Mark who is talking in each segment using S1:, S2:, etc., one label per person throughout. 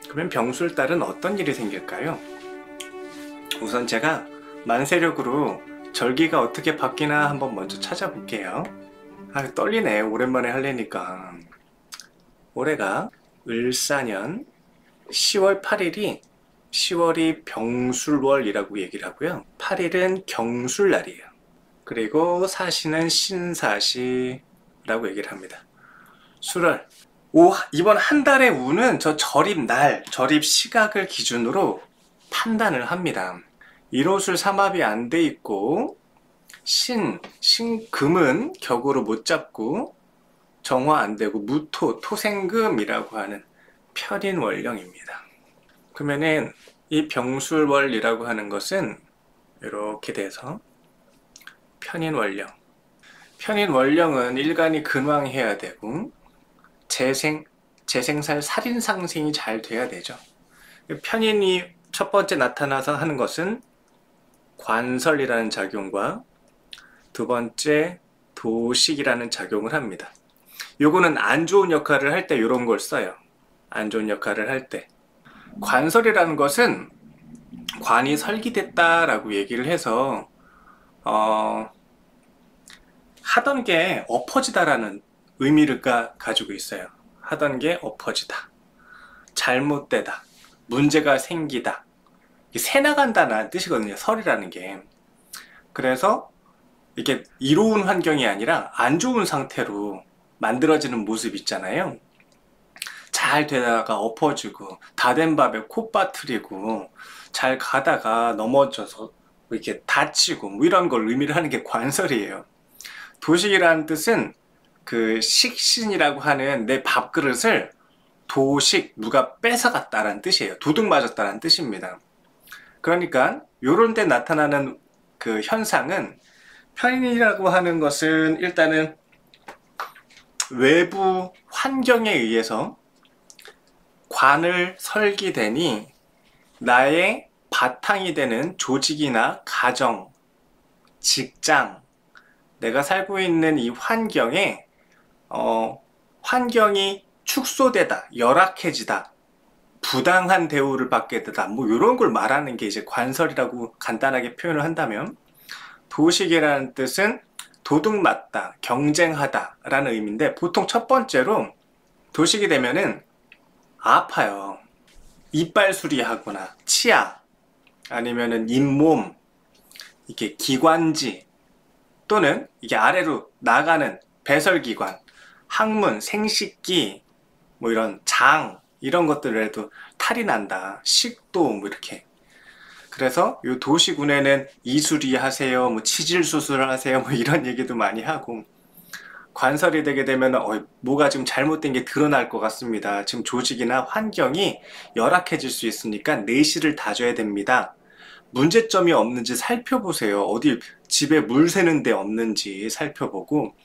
S1: 그러면 병술달은 어떤 일이 생길까요? 우선 제가 만세력으로 절기가 어떻게 바뀌나 한번 먼저 찾아볼게요. 떨리네. 오랜만에 하려니까. 올해가 을사년 10월 8일이 10월이 병술월이라고 얘기를 하고요. 8일은 경술날이에요. 그리고 사시는 신사시라고 얘기를 합니다. 술월. 이번 한 달의 운은 저 절입날, 절입시각을 기준으로 판단을 합니다. 일호술 삼합이 안 돼 있고 신금은 격으로 못 잡고 정화 안 되고 무토, 토생금이라고 하는 편인월령입니다. 그러면은 이 병술월이라고 하는 것은 이렇게 돼서 편인월령. 편인월령은 일간이 근왕해야 되고 재생살 살인상생이 잘 돼야 되죠. 편인이 첫 번째 나타나서 하는 것은 관설이라는 작용과 두 번째 도식이라는 작용을 합니다. 요거는 안 좋은 역할을 할 때 이런 걸 써요. 안 좋은 역할을 할 때. 관설이라는 것은 관이 설기됐다라고 얘기를 해서 하던 게 엎어지다라는 의미를 가지고 있어요. 하던 게 엎어지다. 잘못되다. 문제가 생기다. 새 나간다는 뜻이거든요. 설이라는 게. 그래서 이게 이로운 환경이 아니라 안 좋은 상태로 만들어지는 모습 있잖아요. 잘 되다가 엎어지고 다 된 밥에 코 빠뜨리고 잘 가다가 넘어져서 이렇게 다치고 뭐 이런 걸 의미를 하는 게 관설이에요. 도식이라는 뜻은 그 식신이라고 하는 내 밥그릇을 도식, 누가 뺏어갔다라는 뜻이에요. 도둑 맞았다라는 뜻입니다. 그러니까 요런 데 나타나는 그 현상은 편인이라고 하는 것은 일단은 외부 환경에 의해서 관을 설기되니 나의 바탕이 되는 조직이나 가정, 직장, 내가 살고 있는 이 환경에 환경이 축소되다, 열악해지다, 부당한 대우를 받게 되다, 뭐 이런 걸 말하는 게 이제 관설이라고 간단하게 표현을 한다면, 도식이라는 뜻은 도둑맞다, 경쟁하다 라는 의미인데, 보통 첫 번째로 도식이 되면은 아파요. 이빨 수리하거나 치아, 아니면은 잇몸, 이게 기관지, 또는 이게 아래로 나가는 배설기관, 항문, 생식기, 뭐 이런 장, 이런 것들에도 탈이 난다. 식도 뭐 이렇게. 그래서 요 도시군에는 이수리 하세요, 뭐 치질 수술을 하세요, 뭐 이런 얘기도 많이 하고, 관설이 되게 되면 뭐가 지금 잘못된 게 드러날 것 같습니다. 지금 조직이나 환경이 열악해질 수 있으니까 내실을 다져야 됩니다. 문제점이 없는지 살펴보세요. 어디 집에 물 새는 데 없는지 살펴보고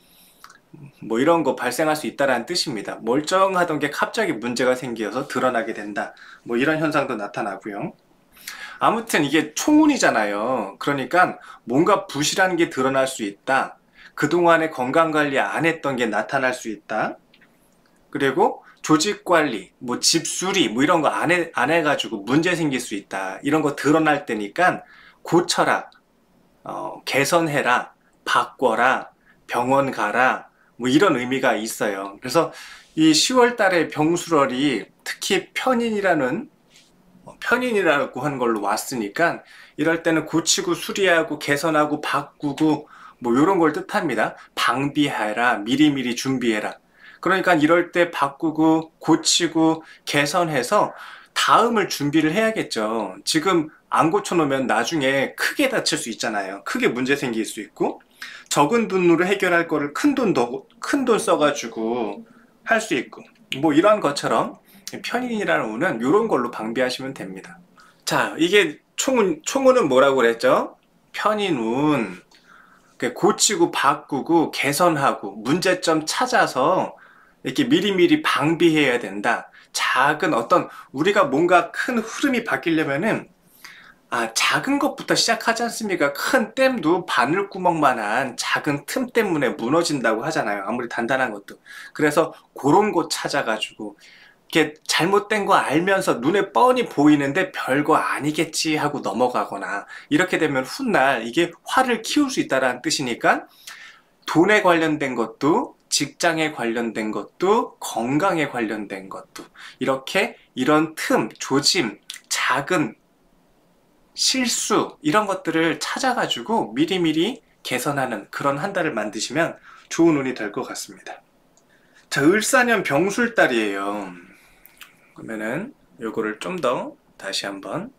S1: 뭐 이런 거 발생할 수 있다는 뜻입니다. 멀쩡하던 게 갑자기 문제가 생겨서 드러나게 된다. 뭐 이런 현상도 나타나고요. 아무튼 이게 총운이잖아요. 그러니까 뭔가 부실한 게 드러날 수 있다. 그동안에 건강관리 안 했던 게 나타날 수 있다. 그리고 조직관리, 뭐 집수리, 뭐 이런 거 안 해가지고 문제 생길 수 있다. 이런 거 드러날 때니까 고쳐라, 개선해라, 바꿔라, 병원 가라, 뭐 이런 의미가 있어요. 그래서 이 10월 달에 병술월이 특히 편인이라고 하는 걸로 왔으니까 이럴 때는 고치고 수리하고 개선하고 바꾸고 뭐 이런 걸 뜻합니다. 방비해라, 미리미리 준비해라. 그러니까 이럴 때 바꾸고 고치고 개선해서 다음을 준비를 해야겠죠. 지금 안 고쳐놓으면 나중에 크게 다칠 수 있잖아요. 크게 문제 생길 수 있고, 적은 돈으로 해결할 거를 큰 돈 써가지고 할 수 있고, 뭐 이런 것처럼 편인이라는 운은 이런 걸로 방비하시면 됩니다. 자, 이게 총운은 뭐라고 그랬죠? 편인운. 고치고 바꾸고 개선하고 문제점 찾아서 이렇게 미리미리 방비해야 된다. 작은 우리가 뭔가 큰 흐름이 바뀌려면은 작은 것부터 시작하지 않습니까? 큰 댐도 바늘구멍만한 작은 틈 때문에 무너진다고 하잖아요. 아무리 단단한 것도. 그래서 그런 곳 찾아가지고 이렇게 잘못된 거 알면서 눈에 뻔히 보이는데 별거 아니겠지 하고 넘어가거나 이렇게 되면 훗날 이게 화를 키울 수 있다는 뜻이니까 돈에 관련된 것도 직장에 관련된 것도 건강에 관련된 것도 이렇게 이런 틈, 조짐, 작은 실수 이런 것들을 찾아가지고 미리미리 개선하는 그런 한 달을 만드시면 좋은 운이 될 것 같습니다. 자, 을사년 병술달이에요. 그러면은 요거를 좀 더 다시 한번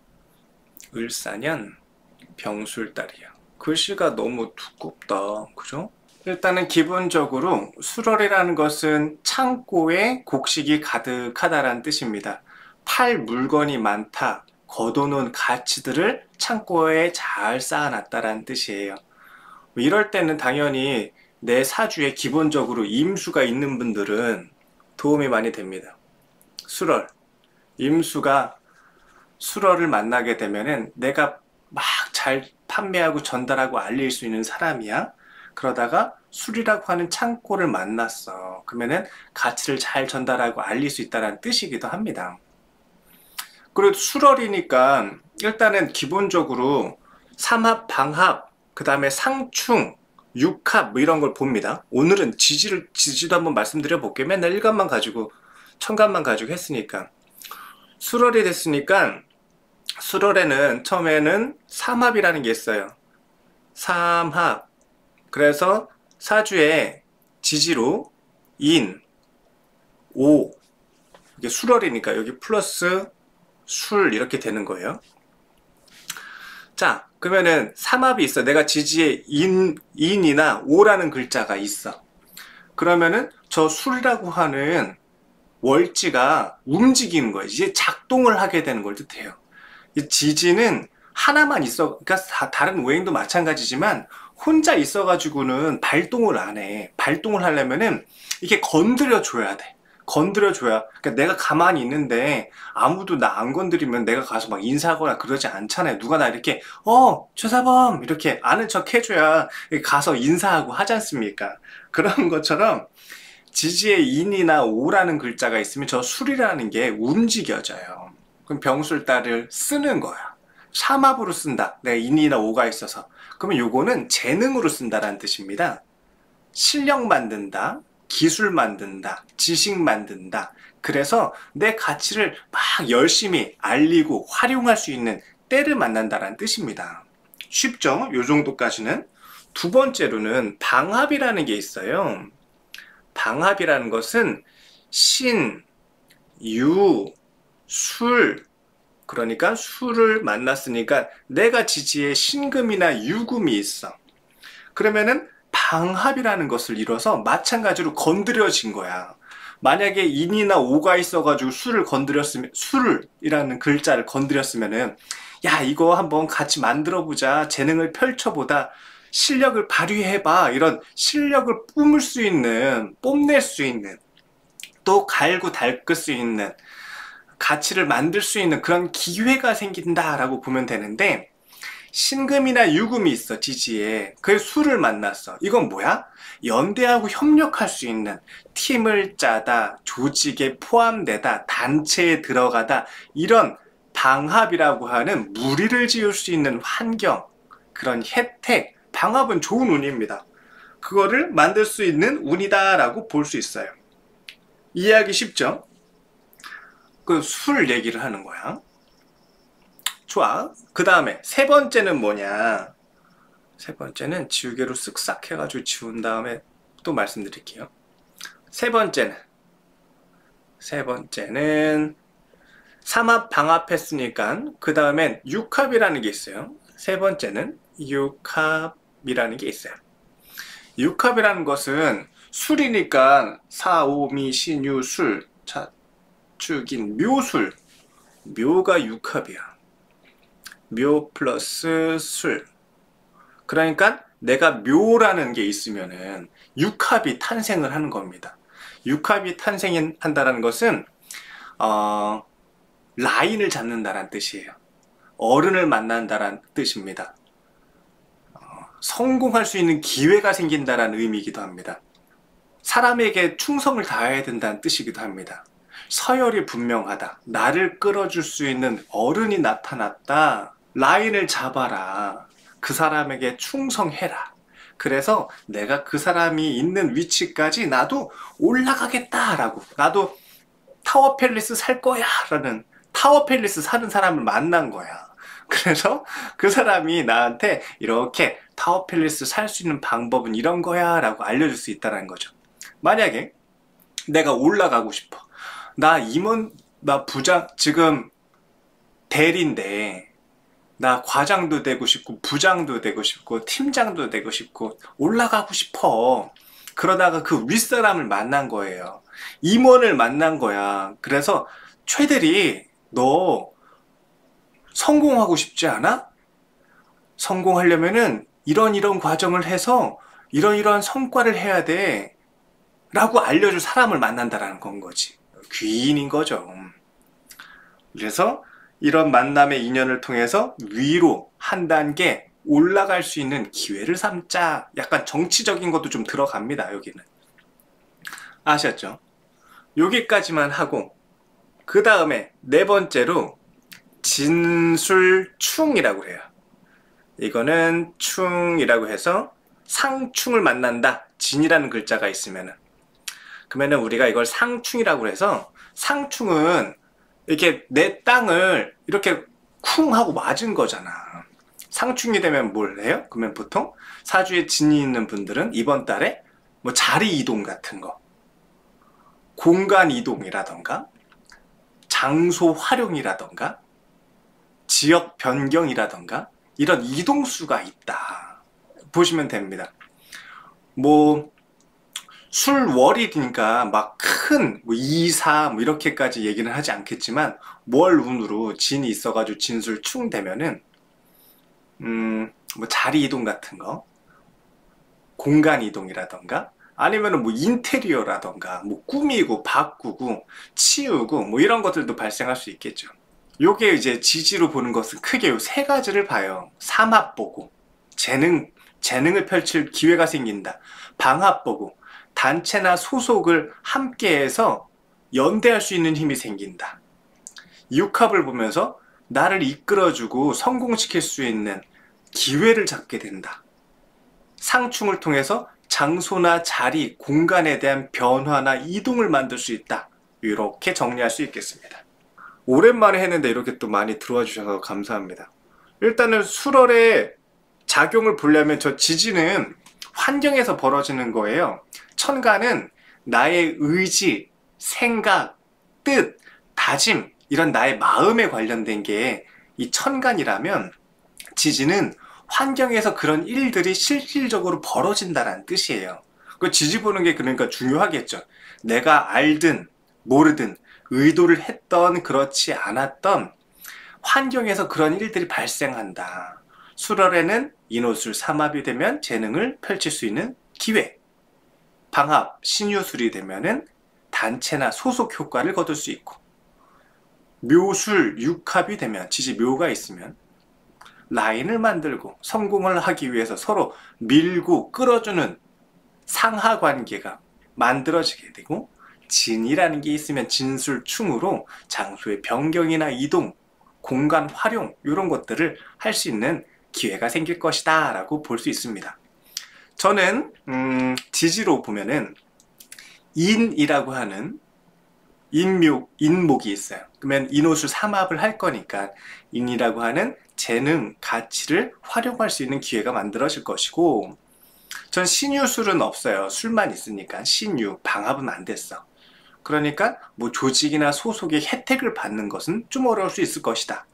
S1: 을사년 병술달이요. 글씨가 너무 두껍다. 그죠? 일단은 기본적으로 수월이라는 것은 창고에 곡식이 가득하다라는 뜻입니다. 팔 물건이 많다. 거둬놓은 가치들을 창고에 잘 쌓아놨다라는 뜻이에요. 이럴 때는 당연히 내 사주에 기본적으로 임수가 있는 분들은 도움이 많이 됩니다. 수월, 임수가 수월을 만나게 되면은 내가 막 잘 판매하고 전달하고 알릴 수 있는 사람이야. 그러다가 술이라고 하는 창고를 만났어. 그러면은 가치를 잘 전달하고 알릴 수 있다는 뜻이기도 합니다. 그리고 수월이니까 일단은 기본적으로 삼합, 방합, 그 다음에 상충, 육합 뭐 이런 걸 봅니다. 오늘은 지지도 한번 말씀드려 볼게요. 맨날 일간만 가지고 천간만 가지고 했으니까 수월이 됐으니까 수월에는 처음에는 삼합이라는 게 있어요. 삼합. 그래서 사주에 지지로 인, 오 이게 수월이니까 여기 플러스 술 이렇게 되는 거예요. 자, 그러면은 삼합이 있어. 내가 지지에 인이나 오라는 글자가 있어. 그러면은 저 술이라고 하는 월지가 움직이는 거예요. 이제 작동을 하게 되는 걸 뜻해요. 이 지지는 하나만 있어. 그러니까 다른 오행도 마찬가지지만 혼자 있어가지고는 발동을 안 해. 발동을 하려면은 이렇게 건드려 줘야 돼. 건드려 줘야. 그러니까 내가 가만히 있는데 아무도 나 안 건드리면 내가 가서 막 인사하거나 그러지 않잖아요. 누가 나 이렇게 최사범 이렇게 아는 척 해줘야 가서 인사하고 하지 않습니까? 그런 것처럼 지지에 인이나 오라는 글자가 있으면 저 술이라는 게 움직여져요. 그럼 병술달을 쓰는 거야. 삼합으로 쓴다. 내가 인이나 오가 있어서. 그러면 요거는 재능으로 쓴다라는 뜻입니다. 실력 만든다. 기술 만든다. 지식 만든다. 그래서 내 가치를 막 열심히 알리고 활용할 수 있는 때를 만난다라는 뜻입니다. 쉽죠? 요 정도까지는. 두 번째로는 방합이라는 게 있어요. 방합이라는 것은 신, 유, 술, 그러니까 술을 만났으니까 내가 지지에 신금이나 유금이 있어. 그러면은 방합이라는 것을 이뤄서 마찬가지로 건드려진 거야. 만약에 인이나 오가 있어가지고 술을 건드렸으면, 술이라는 글자를 건드렸으면은, 야, 이거 한번 같이 만들어보자. 재능을 펼쳐보다. 실력을 발휘해봐. 이런 실력을 뿜을 수 있는, 뽐낼 수 있는, 또 갈고 닦을 수 있는, 가치를 만들 수 있는 그런 기회가 생긴다라고 보면 되는데, 신금이나 유금이 있어, 지지에. 그 수를 만났어. 이건 뭐야? 연대하고 협력할 수 있는, 팀을 짜다, 조직에 포함되다, 단체에 들어가다, 이런 방합이라고 하는 무리를 지을 수 있는 환경, 그런 혜택, 방합은 좋은 운입니다. 그거를 만들 수 있는 운이다라고 볼 수 있어요. 이해하기 쉽죠? 그 술 얘기를 하는 거야. 좋아. 그 다음에 세 번째는 뭐냐? 세 번째는 지우개로 쓱싹 해가지고 지운 다음에 또 말씀드릴게요. 세 번째는 삼합 방합했으니까 그 다음엔 육합이라는 게 있어요. 세 번째는 육합이라는 게 있어요. 육합이라는 것은 술이니까 사오미 신유 술 자축인 묘술, 묘가 육합이야. 묘 플러스 술. 그러니까 내가 묘라는 게 있으면은 육합이 탄생을 하는 겁니다. 육합이 탄생한다는 것은 라인을 잡는다는 뜻이에요. 어른을 만난다는 뜻입니다. 성공할 수 있는 기회가 생긴다는 의미이기도 합니다. 사람에게 충성을 다해야 된다는 뜻이기도 합니다. 서열이 분명하다. 나를 끌어줄 수 있는 어른이 나타났다. 라인을 잡아라. 그 사람에게 충성해라. 그래서 내가 그 사람이 있는 위치까지 나도 올라가겠다라고. 나도 타워 팰리스 살 거야 라는, 타워 팰리스 사는 사람을 만난 거야. 그래서 그 사람이 나한테 이렇게 타워 팰리스 살 수 있는 방법은 이런 거야 라고 알려줄 수 있다는 거죠. 만약에 내가 올라가고 싶어. 나 임원, 나 부장, 지금 대리인데 나 과장도 되고 싶고 부장도 되고 싶고 팀장도 되고 싶고 올라가고 싶어. 그러다가 그 윗사람을 만난 거예요. 임원을 만난 거야. 그래서 최대리, 너 성공하고 싶지 않아? 성공하려면은 이런 과정을 해서 이런 성과를 해야 돼 라고 알려줄 사람을 만난다라는 건 거지. 귀인인 거죠. 그래서 이런 만남의 인연을 통해서 위로 한 단계 올라갈 수 있는 기회를 삼자. 약간 정치적인 것도 좀 들어갑니다. 여기는 아셨죠? 여기까지만 하고 그 다음에 네 번째로 진술충이라고 해요. 이거는 충이라고 해서 상충을 만난다. 진이라는 글자가 있으면은, 그러면은 우리가 이걸 상충이라고 해서, 상충은 이렇게 내 땅을 이렇게 쿵 하고 맞은 거잖아. 상충이 되면 뭘 해요? 그러면 보통 사주에 진이 있는 분들은 이번 달에 뭐 자리 이동 같은 거, 공간 이동이라던가 장소 활용이라던가 지역 변경이라던가 이런 이동수가 있다 보시면 됩니다. 뭐 술월이니까 막 큰 뭐 2, 4 뭐 이렇게까지 얘기는 하지 않겠지만 월 운으로 진이 있어가지고 진술충 되면은 뭐 자리 이동 같은 거, 공간 이동이라던가 아니면은 뭐 인테리어라던가 뭐 꾸미고 바꾸고 치우고 뭐 이런 것들도 발생할 수 있겠죠. 요게 이제 지지로 보는 것은 크게 요 세 가지를 봐요. 삼합 보고 재능을 펼칠 기회가 생긴다. 방합 보고 단체나 소속을 함께해서 연대할 수 있는 힘이 생긴다. 육합을 보면서 나를 이끌어주고 성공시킬 수 있는 기회를 잡게 된다. 상충을 통해서 장소나 자리, 공간에 대한 변화나 이동을 만들 수 있다. 이렇게 정리할 수 있겠습니다. 오랜만에 했는데 이렇게 또 많이 들어와 주셔서 감사합니다. 일단은 술월의 작용을 보려면 저 지지는 환경에서 벌어지는 거예요. 천간은 나의 의지, 생각, 뜻, 다짐 이런 나의 마음에 관련된 게 이 천간이라면, 지지는 환경에서 그런 일들이 실질적으로 벌어진다는 뜻이에요. 그 지지 보는 게 그러니까 중요하겠죠. 내가 알든 모르든 의도를 했던 그렇지 않았던 환경에서 그런 일들이 발생한다. 술월에는 인호술 삼합이 되면 재능을 펼칠 수 있는 기회, 방합, 신유술이 되면은 단체나 소속 효과를 거둘 수 있고, 묘술 육합이 되면, 지지 묘가 있으면 라인을 만들고 성공을 하기 위해서 서로 밀고 끌어주는 상하 관계가 만들어지게 되고, 진이라는 게 있으면 진술충으로 장소의 변경이나 이동, 공간 활용 이런 것들을 할 수 있는 기회가 생길 것이다 라고 볼 수 있습니다. 저는 지지로 보면은 인이라고 하는 인목이 있어요. 그러면 인호술 삼합을 할 거니까 인이라고 하는 재능, 가치를 활용할 수 있는 기회가 만들어질 것이고, 전 신유술은 없어요. 술만 있으니까. 신유, 방합은 안 됐어. 그러니까 뭐 조직이나 소속의 혜택을 받는 것은 좀 어려울 수 있을 것이다.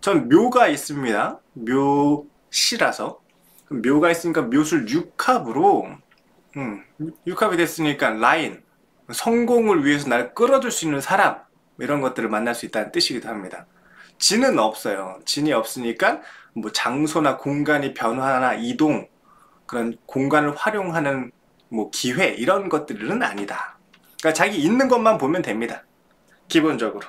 S1: 전 묘가 있습니다. 묘시라서. 묘가 있으니까 묘술 육합으로 육합이 됐으니까 라인, 성공을 위해서 나를 끌어줄 수 있는 사람, 이런 것들을 만날 수 있다는 뜻이기도 합니다. 진은 없어요. 진이 없으니까 뭐 장소나 공간이 변화나 이동, 그런 공간을 활용하는 뭐 기회 이런 것들은 아니다. 그러니까 자기 있는 것만 보면 됩니다. 기본적으로.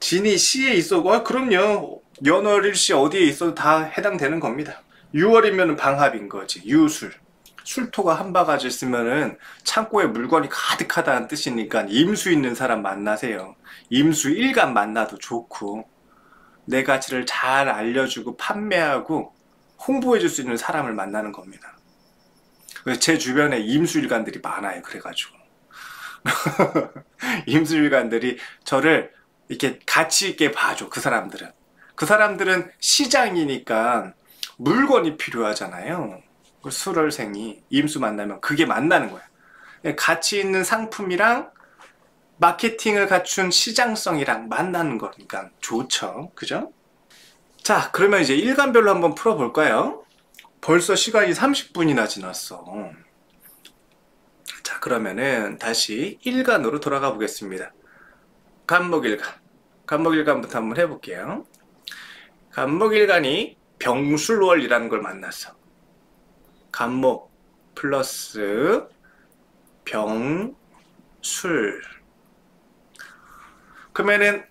S1: 진이 시에 있어도 그럼요. 연월일시 어디에 있어도 다 해당되는 겁니다. 6월이면 방합인 거지. 유술. 술토가 한 바가지 있으면은 창고에 물건이 가득하다는 뜻이니까 임수 있는 사람 만나세요. 임수 일간 만나도 좋고, 내 가치를 잘 알려주고 판매하고 홍보해 줄 수 있는 사람을 만나는 겁니다. 그래서 제 주변에 임수일관들이 많아요. 그래가지고 임수일관들이 저를 이렇게 가치 있게 봐줘. 그 사람들은 시장이니까 물건이 필요하잖아요. 그 술월생이 임수 만나면 그게 만나는 거야. 가치 있는 상품이랑 마케팅을 갖춘 시장성이랑 만나는 거니까 좋죠. 그죠? 자, 그러면 이제 일간별로 한번 풀어볼까요? 벌써 시간이 30분이나 지났어. 자, 그러면은 다시 일간으로 돌아가 보겠습니다. 간목일간. 간목일간부터 한번 해볼게요. 간목일간이 병술월이라는 걸 만났어. 간목 플러스 병술. 그러면은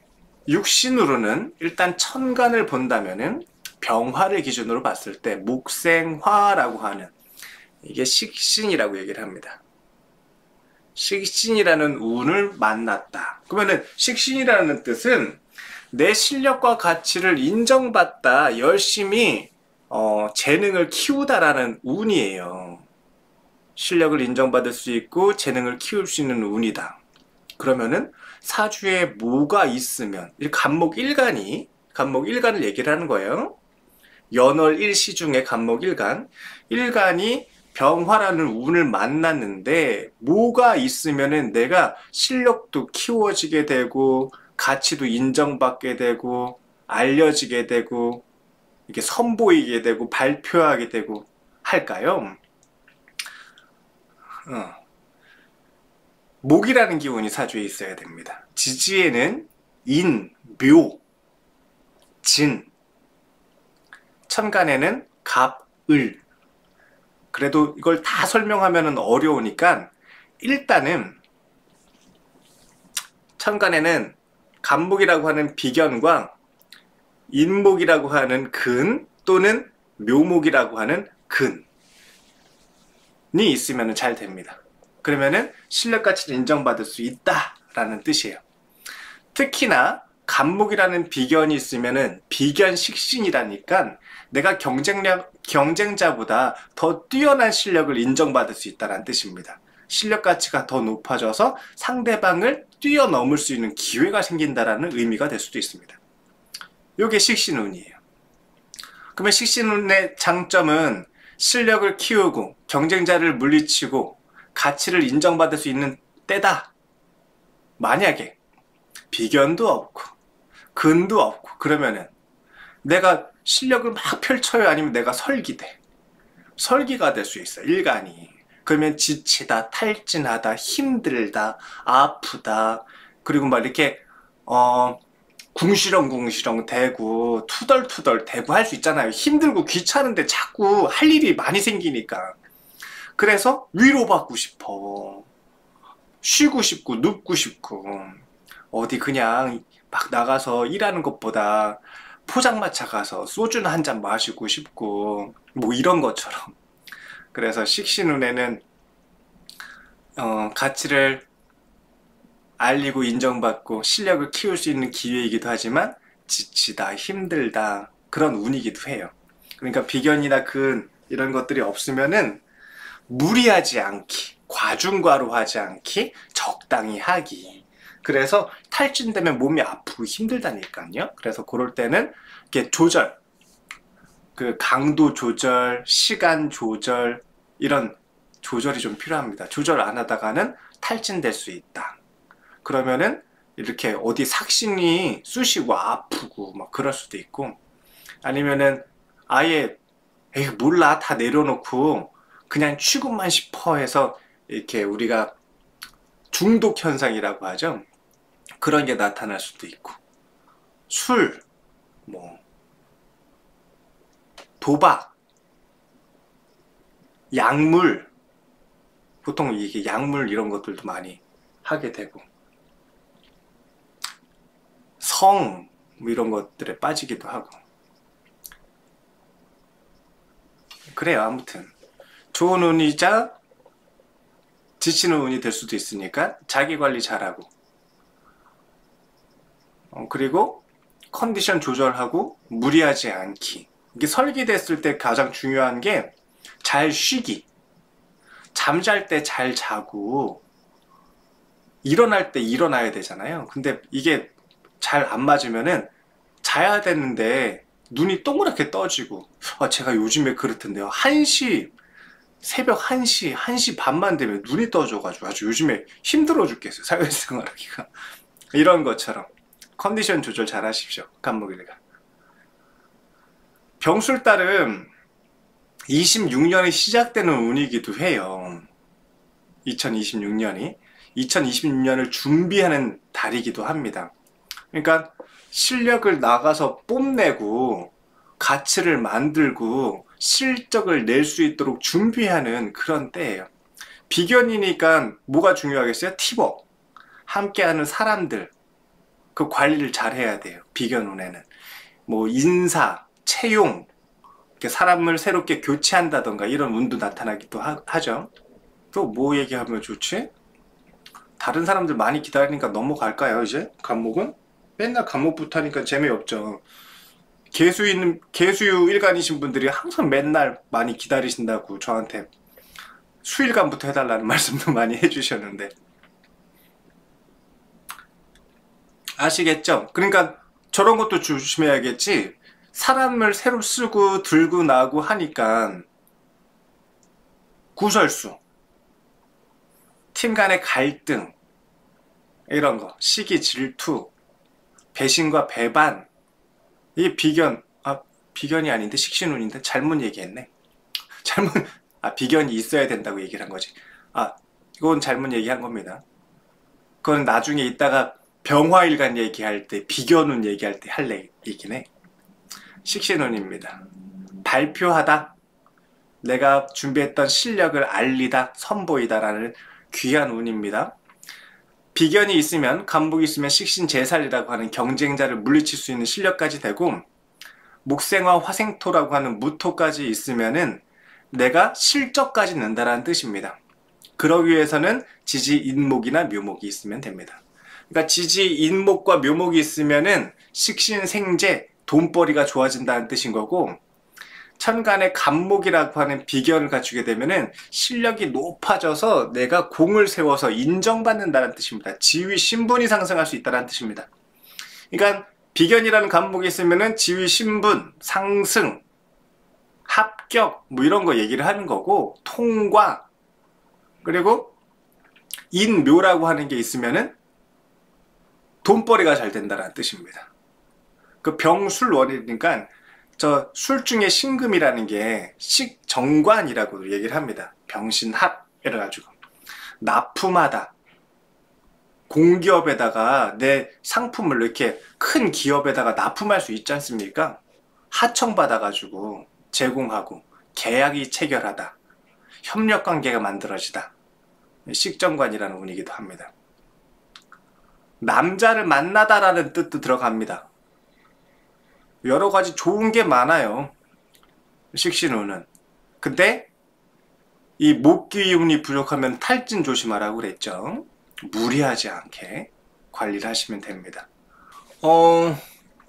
S1: 육신으로는 일단 천간을 본다면은 병화를 기준으로 봤을 때 목생화라고 하는, 이게 식신이라고 얘기를 합니다. 식신이라는 운을 만났다. 그러면은 식신이라는 뜻은 내 실력과 가치를 인정받다, 열심히 재능을 키우다라는 운이에요. 실력을 인정받을 수 있고 재능을 키울 수 있는 운이다. 그러면은 사주에 뭐가 있으면, 간목일간을 얘기를 하는 거예요. 연월 일시 중에 간목일간이 병화라는 운을 만났는데 뭐가 있으면은 내가 실력도 키워지게 되고 가치도 인정받게 되고 알려지게 되고 이게 선보이게 되고 발표하게 되고 할까요? 목이라는 기운이 사주에 있어야 됩니다. 지지에는 인, 묘, 진, 천간에는 갑, 을. 그래도 이걸 다 설명하면 어려우니까 일단은 천간에는 간목이라고 하는 비견과 인목이라고 하는 근 또는 묘목이라고 하는 근이 있으면 잘 됩니다. 그러면은 실력 가치를 인정받을 수 있다라는 뜻이에요. 특히나 간목이라는 비견이 있으면은 비견 식신이라니까 내가 경쟁자보다 더 뛰어난 실력을 인정받을 수 있다는 뜻입니다. 실력 가치가 더 높아져서 상대방을 뛰어넘을 수 있는 기회가 생긴다라는 의미가 될 수도 있습니다. 이게 식신운이에요. 그러면 식신운의 장점은 실력을 키우고 경쟁자를 물리치고 가치를 인정받을 수 있는 때다. 만약에 비견도 없고 근도 없고 그러면은 내가 실력을 막 펼쳐요? 아니면 내가 설기가 될 수 있어요. 일간이. 그러면 지치다, 탈진하다, 힘들다, 아프다, 그리고 막 이렇게 궁시렁궁시렁 대고 투덜투덜 대고 할 수 있잖아요. 힘들고 귀찮은데 자꾸 할 일이 많이 생기니까. 그래서 위로받고 싶어. 쉬고 싶고 눕고 싶고 어디 그냥 막 나가서 일하는 것보다 포장마차 가서 소주나 한 잔 마시고 싶고 뭐 이런 것처럼. 그래서 식신운에는 가치를 알리고 인정받고 실력을 키울 수 있는 기회이기도 하지만 지치다, 힘들다 그런 운이기도 해요. 그러니까 비견이나 근 이런 것들이 없으면은 무리하지 않기, 과중과로하지 않기, 적당히 하기. 그래서 탈진되면 몸이 아프고 힘들다니까요. 그래서 그럴 때는 이렇게 조절, 그 강도 조절, 시간 조절, 이런 조절이 좀 필요합니다. 조절 안 하다가는 탈진될 수 있다. 그러면은 이렇게 어디 삭신이 쑤시고 아프고 막 그럴 수도 있고, 아니면은 아예 에이 몰라 다 내려놓고 그냥 취급만 싶어 해서 이렇게 우리가 중독 현상이라고 하죠. 그런 게 나타날 수도 있고, 술, 뭐 도박, 약물, 보통 이게 약물 이런 것들도 많이 하게 되고, 성, 뭐 이런 것들에 빠지기도 하고. 그래요. 아무튼 좋은 운이자 지치는 운이 될 수도 있으니까 자기 관리 잘하고, 그리고 컨디션 조절하고 무리하지 않기. 이게 설계됐을 때 가장 중요한 게 잘 쉬기. 잠잘 때 잘 자고 일어날 때 일어나야 되잖아요. 근데 이게 잘 안 맞으면은 자야 되는데 눈이 동그랗게 떠지고, 제가 요즘에 그렇던데요. 새벽 1시, 1시 반만 되면 눈이 떠져가지고 아주 요즘에 힘들어 죽겠어요. 사회생활하기가. 이런 것처럼 컨디션 조절 잘 하십시오. 간목일가. 병술달은 26년이 시작되는 운이기도 해요. 2026년이 2026년을 준비하는 달이기도 합니다. 그러니까 실력을 나가서 뽐내고 가치를 만들고 실적을 낼 수 있도록 준비하는 그런 때예요. 비견이니까 뭐가 중요하겠어요? 팀워크, 함께하는 사람들, 그 관리를 잘 해야 돼요. 비견운에는 뭐 인사, 채용, 이렇게 사람을 새롭게 교체한다던가 이런 운도 나타나기도 하죠. 또 뭐 얘기하면 좋지? 다른 사람들 많이 기다리니까 넘어갈까요? 이제 간목은 맨날 간목부터 하니까 재미없죠. 개수유 일간이신 분들이 항상 맨날 많이 기다리신다고 저한테 수일간부터 해달라는 말씀도 많이 해주셨는데, 아시겠죠? 그러니까 저런 것도 조심해야겠지. 사람을 새로 쓰고 들고 나고 하니까 구설수, 팀 간의 갈등, 이런 거, 시기 질투, 배신과 배반, 이게 비견이 아닌데 식신운인데 잘못 얘기했네. 비견이 있어야 된다고 얘기를 한 거지. 이건 잘못 얘기한 겁니다. 그건 나중에 이따가 병화일간 얘기할 때, 비견운 얘기할 때 할 얘기네. 식신운입니다. 발표하다, 내가 준비했던 실력을 알리다, 선보이다라는 귀한 운입니다. 비견이 있으면, 간목이 있으면 식신재살이라고 하는 경쟁자를 물리칠 수 있는 실력까지 되고, 목생화 화생토라고 하는 무토까지 있으면은 내가 실적까지 낸다라는 뜻입니다. 그러기 위해서는 지지, 인목이나 묘목이 있으면 됩니다. 그러니까 지지, 인목과 묘목이 있으면은 식신생재, 돈벌이가 좋아진다는 뜻인 거고, 천간에 간목이라고 하는 비견을 갖추게 되면은 실력이 높아져서 내가 공을 세워서 인정받는다는 뜻입니다. 지위, 신분이 상승할 수 있다는 뜻입니다. 그러니까 비견이라는 간목이 있으면은 지위, 신분, 상승, 합격, 뭐 이런 거 얘기를 하는 거고, 통과, 그리고 인묘라고 하는 게 있으면은 돈벌이가 잘 된다는 뜻입니다. 그 병술원이니까 저 술 중에 신금이라는 게 식정관이라고 얘기를 합니다. 병신합 이래가지고 납품하다, 공기업에다가 내 상품을 이렇게 큰 기업에다가 납품할 수 있지 않습니까? 하청받아가지고 제공하고 계약이 체결하다, 협력관계가 만들어지다, 식정관이라는 운이기도 합니다. 남자를 만나다라는 뜻도 들어갑니다. 여러 가지 좋은 게 많아요, 식신운은. 근데 이 목기운이 부족하면 탈진 조심하라고 그랬죠. 무리하지 않게 관리를 하시면 됩니다.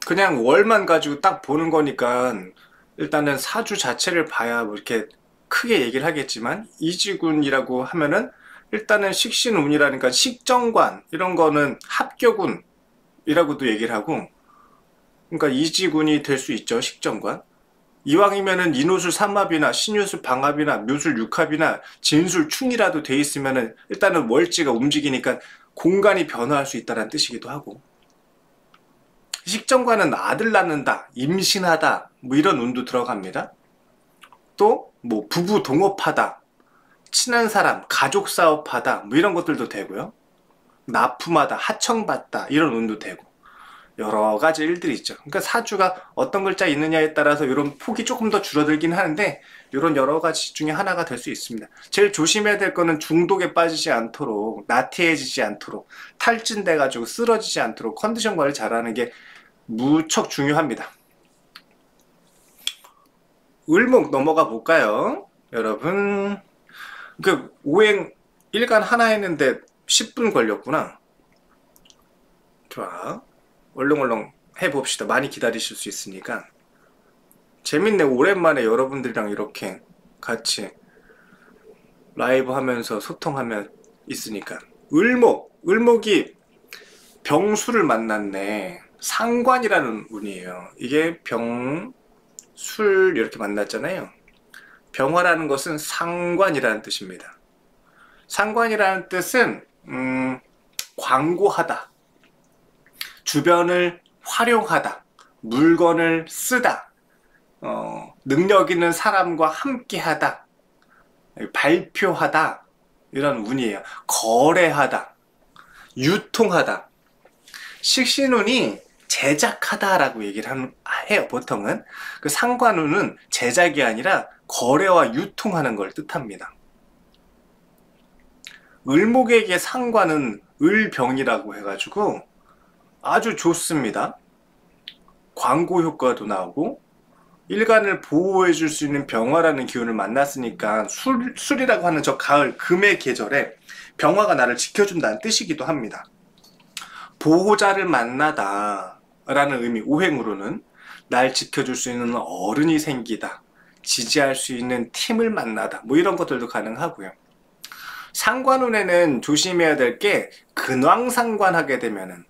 S1: 그냥 월만 가지고 딱 보는 거니까 일단은 사주 자체를 봐야 뭐 이렇게 크게 얘기를 하겠지만, 이지군이라고 하면은 일단은 식신운이라니까 식정관 이런 거는 합격운이라고도 얘기를 하고, 그러니까 이지군이 될 수 있죠. 식정관. 이왕이면은 인호술 삼합이나 신유술 방합이나 묘술 육합이나 진술 충이라도 돼 있으면은 일단은 월지가 움직이니까 공간이 변화할 수 있다는 뜻이기도 하고, 식정관은 아들 낳는다, 임신하다, 뭐 이런 운도 들어갑니다. 또 뭐 부부 동업하다, 친한 사람, 가족 사업하다, 뭐 이런 것들도 되고요. 납품하다, 하청받다, 이런 운도 되고 여러 가지 일들이 있죠. 그러니까 사주가 어떤 글자 있느냐에 따라서 이런 폭이 조금 더 줄어들긴 하는데, 이런 여러 가지 중에 하나가 될 수 있습니다. 제일 조심해야 될 거는 중독에 빠지지 않도록, 나태해지지 않도록, 탈진돼 가지고 쓰러지지 않도록 컨디션 관리 잘하는 게 무척 중요합니다. 을목 넘어가 볼까요? 여러분, 그 오행 일간 하나 했는데 10분 걸렸구나. 좋아. 얼렁얼렁 해봅시다. 많이 기다리실 수 있으니까. 재밌네. 오랜만에 여러분들이랑 이렇게 같이 라이브 하면서 소통하면 있으니까. 을목이 병수를 만났네. 상관이라는 운이에요. 이게 병, 술 이렇게 만났잖아요. 병화라는 것은 상관이라는 뜻입니다. 상관이라는 뜻은 광고하다, 주변을 활용하다, 물건을 쓰다, 능력 있는 사람과 함께하다, 발표하다, 이런 운이에요. 거래하다, 유통하다. 식신운이 제작하다라고 얘기를 해요. 보통은 그 상관운은 제작이 아니라 거래와 유통하는 걸 뜻합니다. 을목에게 상관은 을병이라고 해가지고 아주 좋습니다. 광고 효과도 나오고 일간을 보호해 줄 수 있는 병화라는 기운을 만났으니까 술이라고 하는 저 가을 금의 계절에 병화가 나를 지켜준다는 뜻이기도 합니다. 보호자를 만나다 라는 의미, 오행으로는 날 지켜줄 수 있는 어른이 생기다, 지지할 수 있는 팀을 만나다, 뭐 이런 것들도 가능하고요. 상관운에는 조심해야 될 게 근왕상관하게 되면은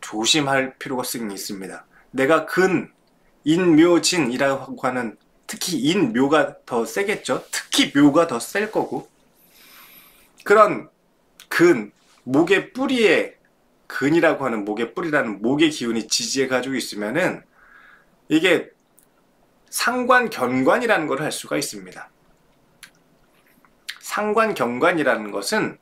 S1: 조심할 필요가 있습니다. 내가 근, 인, 묘, 진이라고 하는, 특히 인, 묘가 더 세겠죠. 특히 묘가 더 셀 거고, 그런 근, 목의 뿌리에, 근이라고 하는 목의 뿌리라는 목의 기운이 지지해 가지고 있으면은 이게 상관견관이라는 걸 할 수가 있습니다. 상관견관이라는 것은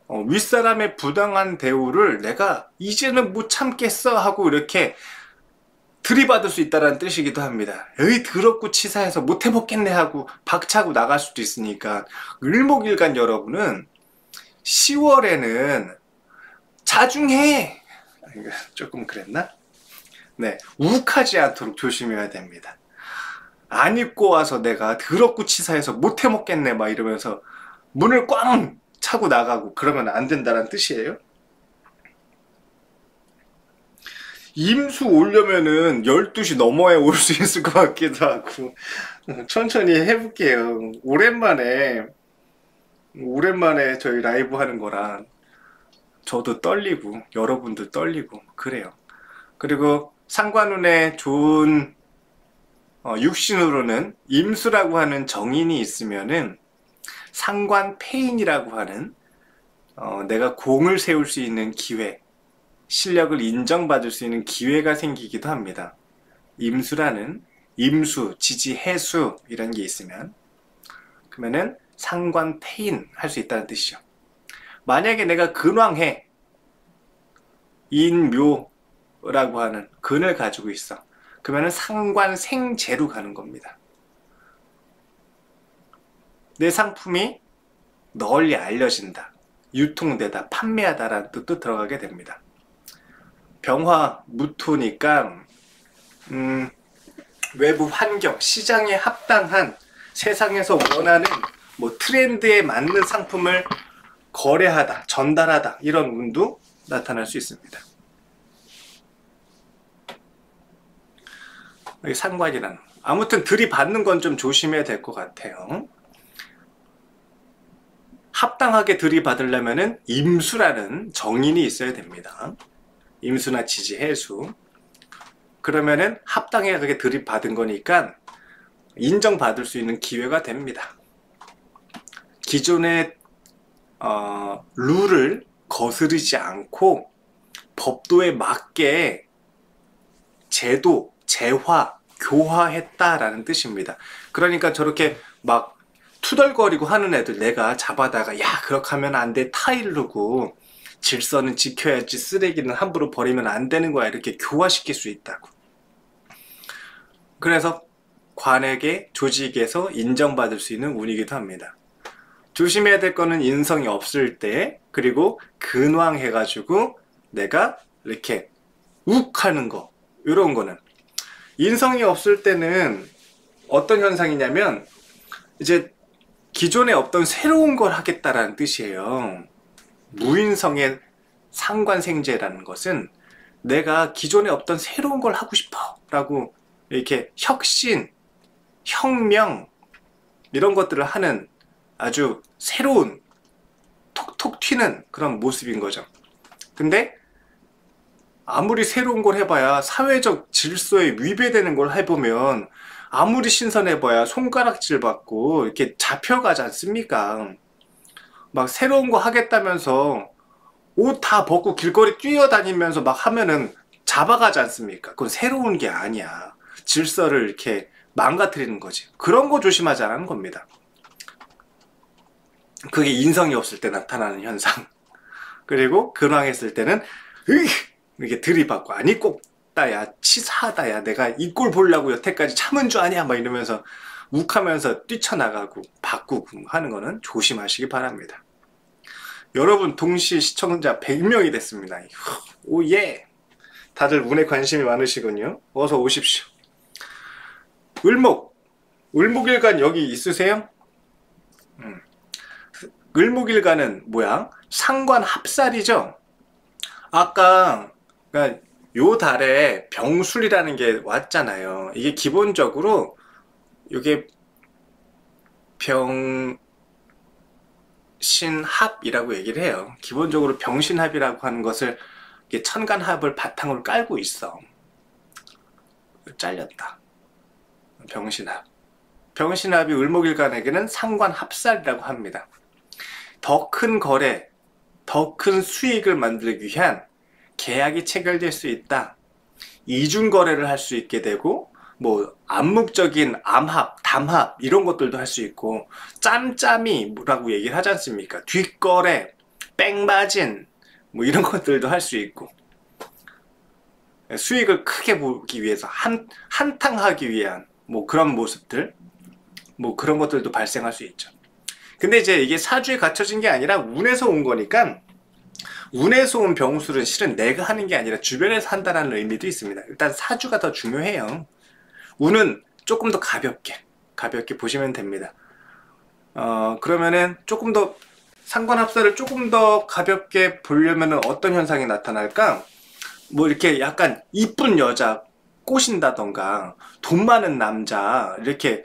S1: 윗사람의 부당한 대우를 내가 이제는 못 참겠어 하고 이렇게 들이받을 수 있다는 뜻이기도 합니다. 에이 더럽고 치사해서 못 해먹겠네 하고 박차고 나갈 수도 있으니까 을목일간 여러분은 10월에는 자중해! 조금 그랬나? 네, 욱하지 않도록 조심해야 됩니다. 안 입고 와서 내가 더럽고 치사해서 못 해먹겠네 막 이러면서 문을 꽝 차고 나가고 그러면 안 된다는 뜻이에요. 임수 오려면은 12시 넘어야 올 수 있을 것 같기도 하고 천천히 해볼게요. 오랜만에 저희 라이브 하는 거라 저도 떨리고 여러분도 떨리고 그래요. 그리고 상관운에 좋은 육신으로는 임수라고 하는 정인이 있으면은 상관패인이라고 하는 내가 공을 세울 수 있는 기회, 실력을 인정받을 수 있는 기회가 생기기도 합니다. 임수라는 임수, 지지, 해수 이런 게 있으면 그러면은 상관패인 할 수 있다는 뜻이죠. 만약에 내가 근왕해, 인묘라고 하는 근을 가지고 있어. 그러면은 상관생재로 가는 겁니다. 내 상품이 널리 알려진다, 유통되다, 판매하다라는 뜻도 들어가게 됩니다. 병화, 무토니까 외부 환경, 시장에 합당한 세상에서 원하는 뭐 트렌드에 맞는 상품을 거래하다, 전달하다 이런 운도 나타날 수 있습니다. 여기 상관이란 아무튼 들이받는 건 좀 조심해야 될 것 같아요. 합당하게 들이받으려면은 임수라는 정인이 있어야 됩니다. 임수나 지지, 해수. 그러면은 합당하게 들이받은 거니까 인정받을 수 있는 기회가 됩니다. 기존의 룰을 거스르지 않고 법도에 맞게 제도, 재화, 교화했다라는 뜻입니다. 그러니까 저렇게 막 투덜거리고 하는 애들 내가 잡아다가 야 그렇게 하면 안 돼, 타이르고 질서는 지켜야지, 쓰레기는 함부로 버리면 안 되는 거야 이렇게 교화시킬 수 있다고. 그래서 관에게, 조직에서 인정받을 수 있는 운이기도 합니다. 조심해야 될 거는 인성이 없을 때, 그리고 근황 해가지고 내가 이렇게 욱하는 거, 이런 거는 인성이 없을 때는 어떤 현상이냐면 이제 기존에 없던 새로운 걸 하겠다라는 뜻이에요. 무인성의 상관생제라는 것은 내가 기존에 없던 새로운 걸 하고 싶어 라고 이렇게 혁신, 혁명 이런 것들을 하는 아주 새로운 톡톡 튀는 그런 모습인 거죠. 근데 아무리 새로운 걸 해봐야 사회적 질서에 위배되는 걸 해보면 아무리 신선해봐야 손가락질 받고 이렇게 잡혀가지 않습니까? 막 새로운 거 하겠다면서 옷 다 벗고 길거리 뛰어다니면서 막 하면은 잡아가지 않습니까? 그건 새로운 게 아니야. 질서를 이렇게 망가뜨리는 거지. 그런 거 조심하자는 겁니다. 그게 인성이 없을 때 나타나는 현상. 그리고 근황했을 때는 이렇게 들이받고 아니 꼭다야 치사하다야 내가 이 꼴 보려고 여태까지 참은 줄 아냐 막 이러면서 욱하면서 뛰쳐나가고 바꾸고 하는 거는 조심하시기 바랍니다. 여러분 동시 시청자 100명이 됐습니다. 오예! 다들 운에 관심이 많으시군요. 어서 오십시오. 을목일간 여기 있으세요? 을목일간은 뭐야? 상관합살이죠? 아까 그러니까 요 달에 병술이라는 게 왔잖아요. 이게 기본적으로 이게 병신합이라고 얘기를 해요. 기본적으로 병신합이라고 하는 것을 천간합을 바탕으로 깔고 있어. 잘렸다. 병신합. 병신합이 을목일간에게는 상관합살이라고 합니다. 더 큰 거래, 더 큰 수익을 만들기 위한 계약이 체결될 수 있다. 이중 거래를 할 수 있게 되고 뭐 암묵적인 암합, 담합 이런 것들도 할 수 있고 짬짬이 뭐라고 얘기를 하지 않습니까? 뒷거래, 백마진 뭐 이런 것들도 할 수 있고 수익을 크게 보기 위해서 한탕하기 위한 뭐 그런 모습들 뭐 그런 것들도 발생할 수 있죠. 근데 이제 이게 사주에 갖춰진 게 아니라 운에서 온 거니까 운에서 온 병술은 실은 내가 하는 게 아니라 주변에서 한다는 의미도 있습니다. 일단 사주가 더 중요해요. 운은 조금 더 가볍게 보시면 됩니다. 그러면은 조금 더 상관합살을 조금 더 가볍게 보려면 어떤 현상이 나타날까? 뭐 이렇게 약간 이쁜 여자 꼬신다던가 돈 많은 남자 이렇게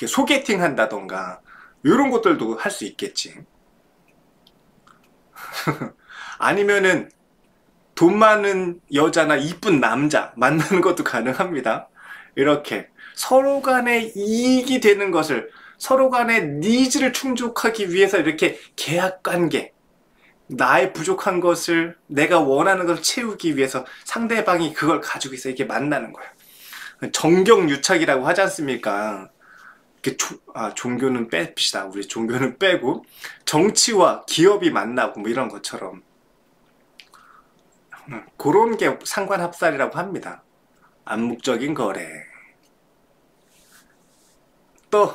S1: 소개팅 한다던가 이런 것들도 할 수 있겠지. 아니면은 돈 많은 여자나 이쁜 남자 만나는 것도 가능합니다. 이렇게 서로 간에 이익이 되는 것을 서로 간의 니즈를 충족하기 위해서 이렇게 계약관계 나의 부족한 것을 내가 원하는 것을 채우기 위해서 상대방이 그걸 가지고 있어 이렇게 만나는 거야. 정경유착이라고 하지 않습니까? 종교는 뺍시다. 우리 종교는 빼고 정치와 기업이 만나고 뭐 이런 것처럼 그런 게 상관합살이라고 합니다. 암묵적인 거래. 또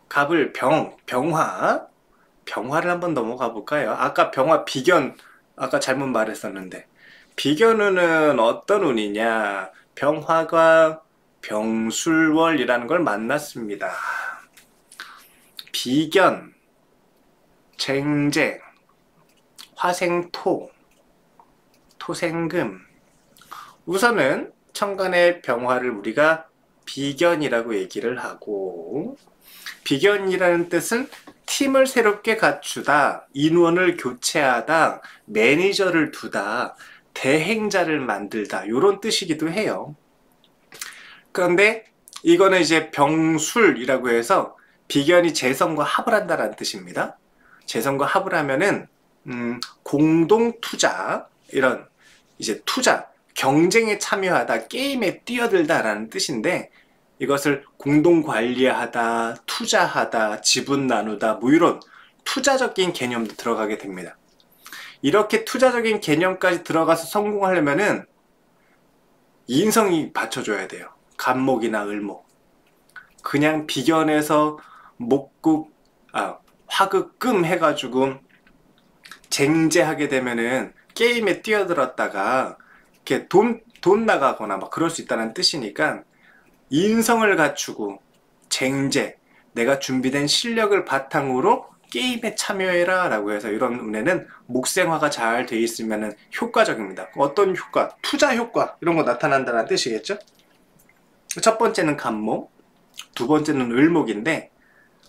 S1: 갑을 병화를 한번 넘어가 볼까요? 아까 병화 비견 아까 잘못 말했었는데 비견운은 어떤 운이냐? 병화가 병술월이라는 걸 만났습니다. 비견, 쟁제, 화생토, 토생금. 우선은 천간의 병화를 우리가 비견이라고 얘기를 하고 비견이라는 뜻은 팀을 새롭게 갖추다, 인원을 교체하다, 매니저를 두다, 대행자를 만들다 이런 뜻이기도 해요. 그런데 이거는 이제 병술이라고 해서 비견이 재성과 합을 한다는 뜻입니다. 재성과 합을 하면은 공동 투자 이런 이제 투자 경쟁에 참여하다 게임에 뛰어들다라는 뜻인데 이것을 공동 관리하다 투자하다 지분 나누다 뭐 이런 투자적인 개념도 들어가게 됩니다. 이렇게 투자적인 개념까지 들어가서 성공하려면은 인성이 받쳐줘야 돼요. 간목이나 을목. 그냥 비견해서 화극금 해가지고 쟁제하게 되면은 게임에 뛰어들었다가 이렇게 돈 나가거나 막 그럴 수 있다는 뜻이니까 인성을 갖추고 쟁제, 내가 준비된 실력을 바탕으로 게임에 참여해라 라고 해서 이런 운에는 목생화가 잘 돼 있으면 효과적입니다. 어떤 효과? 투자 효과 이런 거 나타난다는 뜻이겠죠? 첫 번째는 간목, 두 번째는 을목인데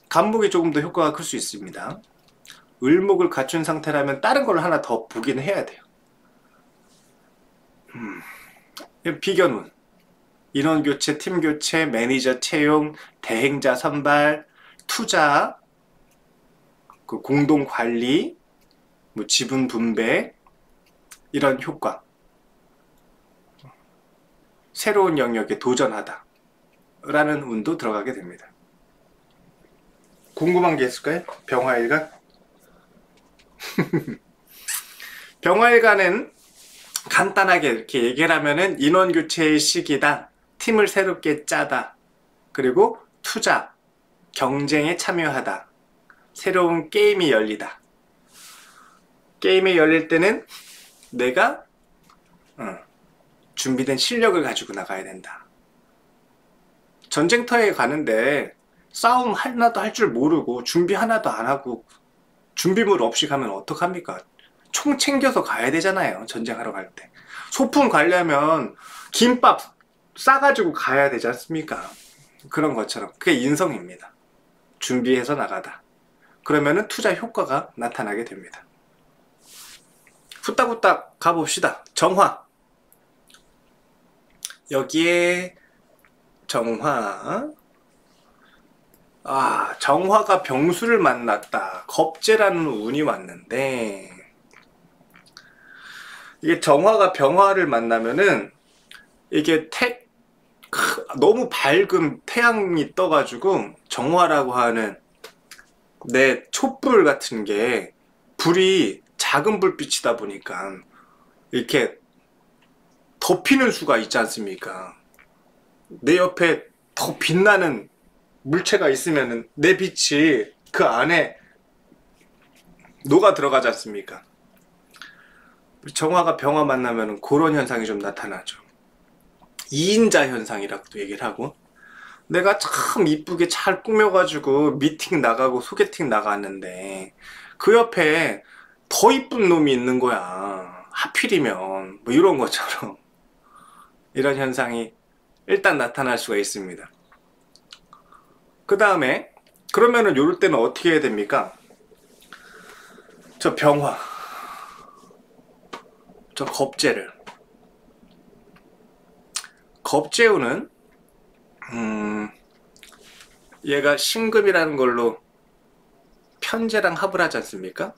S1: 간목이 조금 더 효과가 클 수 있습니다. 을목을 갖춘 상태라면 다른 걸 하나 더 보긴 해야 돼요. 비견운, 인원교체, 팀교체, 매니저 채용, 대행자 선발, 투자, 그 공동관리, 뭐 지분 분배, 이런 효과. 새로운 영역에 도전하다 라는 운도 들어가게 됩니다. 궁금한 게 있을까요? 병화일간? 병화일간은 간단하게 이렇게 얘기를 하면은 인원교체의 시기다, 팀을 새롭게 짜다, 그리고 투자, 경쟁에 참여하다, 새로운 게임이 열리다. 게임이 열릴 때는 내가 준비된 실력을 가지고 나가야 된다. 전쟁터에 가는데 싸움 하나도 할 줄 모르고 준비 하나도 안 하고 준비물 없이 가면 어떡합니까? 총 챙겨서 가야 되잖아요. 전쟁하러 갈 때. 소품 가려면 김밥 싸가지고 가야 되지 않습니까? 그런 것처럼 그게 인성입니다. 준비해서 나가다. 그러면은 투자 효과가 나타나게 됩니다. 후딱후딱 가봅시다. 정화. 여기에 정화. 정화가 병수를 만났다. 겁재라는 운이 왔는데, 이게 정화가 병화를 만나면은 이게 너무 밝은 태양이 떠가지고 정화라고 하는 내 촛불 같은 게 불이 작은 불빛이다 보니까 이렇게 덮이는 수가 있지 않습니까? 내 옆에 더 빛나는 물체가 있으면 내 빛이 그 안에 녹아 들어가지 않습니까? 정화가 병화 만나면 그런 현상이 좀 나타나죠. 이인자 현상이라고도 얘기를 하고, 내가 참 이쁘게 잘 꾸며가지고 미팅 나가고 소개팅 나갔는데 그 옆에 더 이쁜 놈이 있는 거야. 하필이면 뭐 이런 것처럼 이런 현상이 일단 나타날 수가 있습니다. 그 다음에 그러면은 요럴 때는 어떻게 해야 됩니까? 저 병화, 저 겁재를, 겁재우는 얘가 신금이라는 걸로 편재랑 합을 하지 않습니까?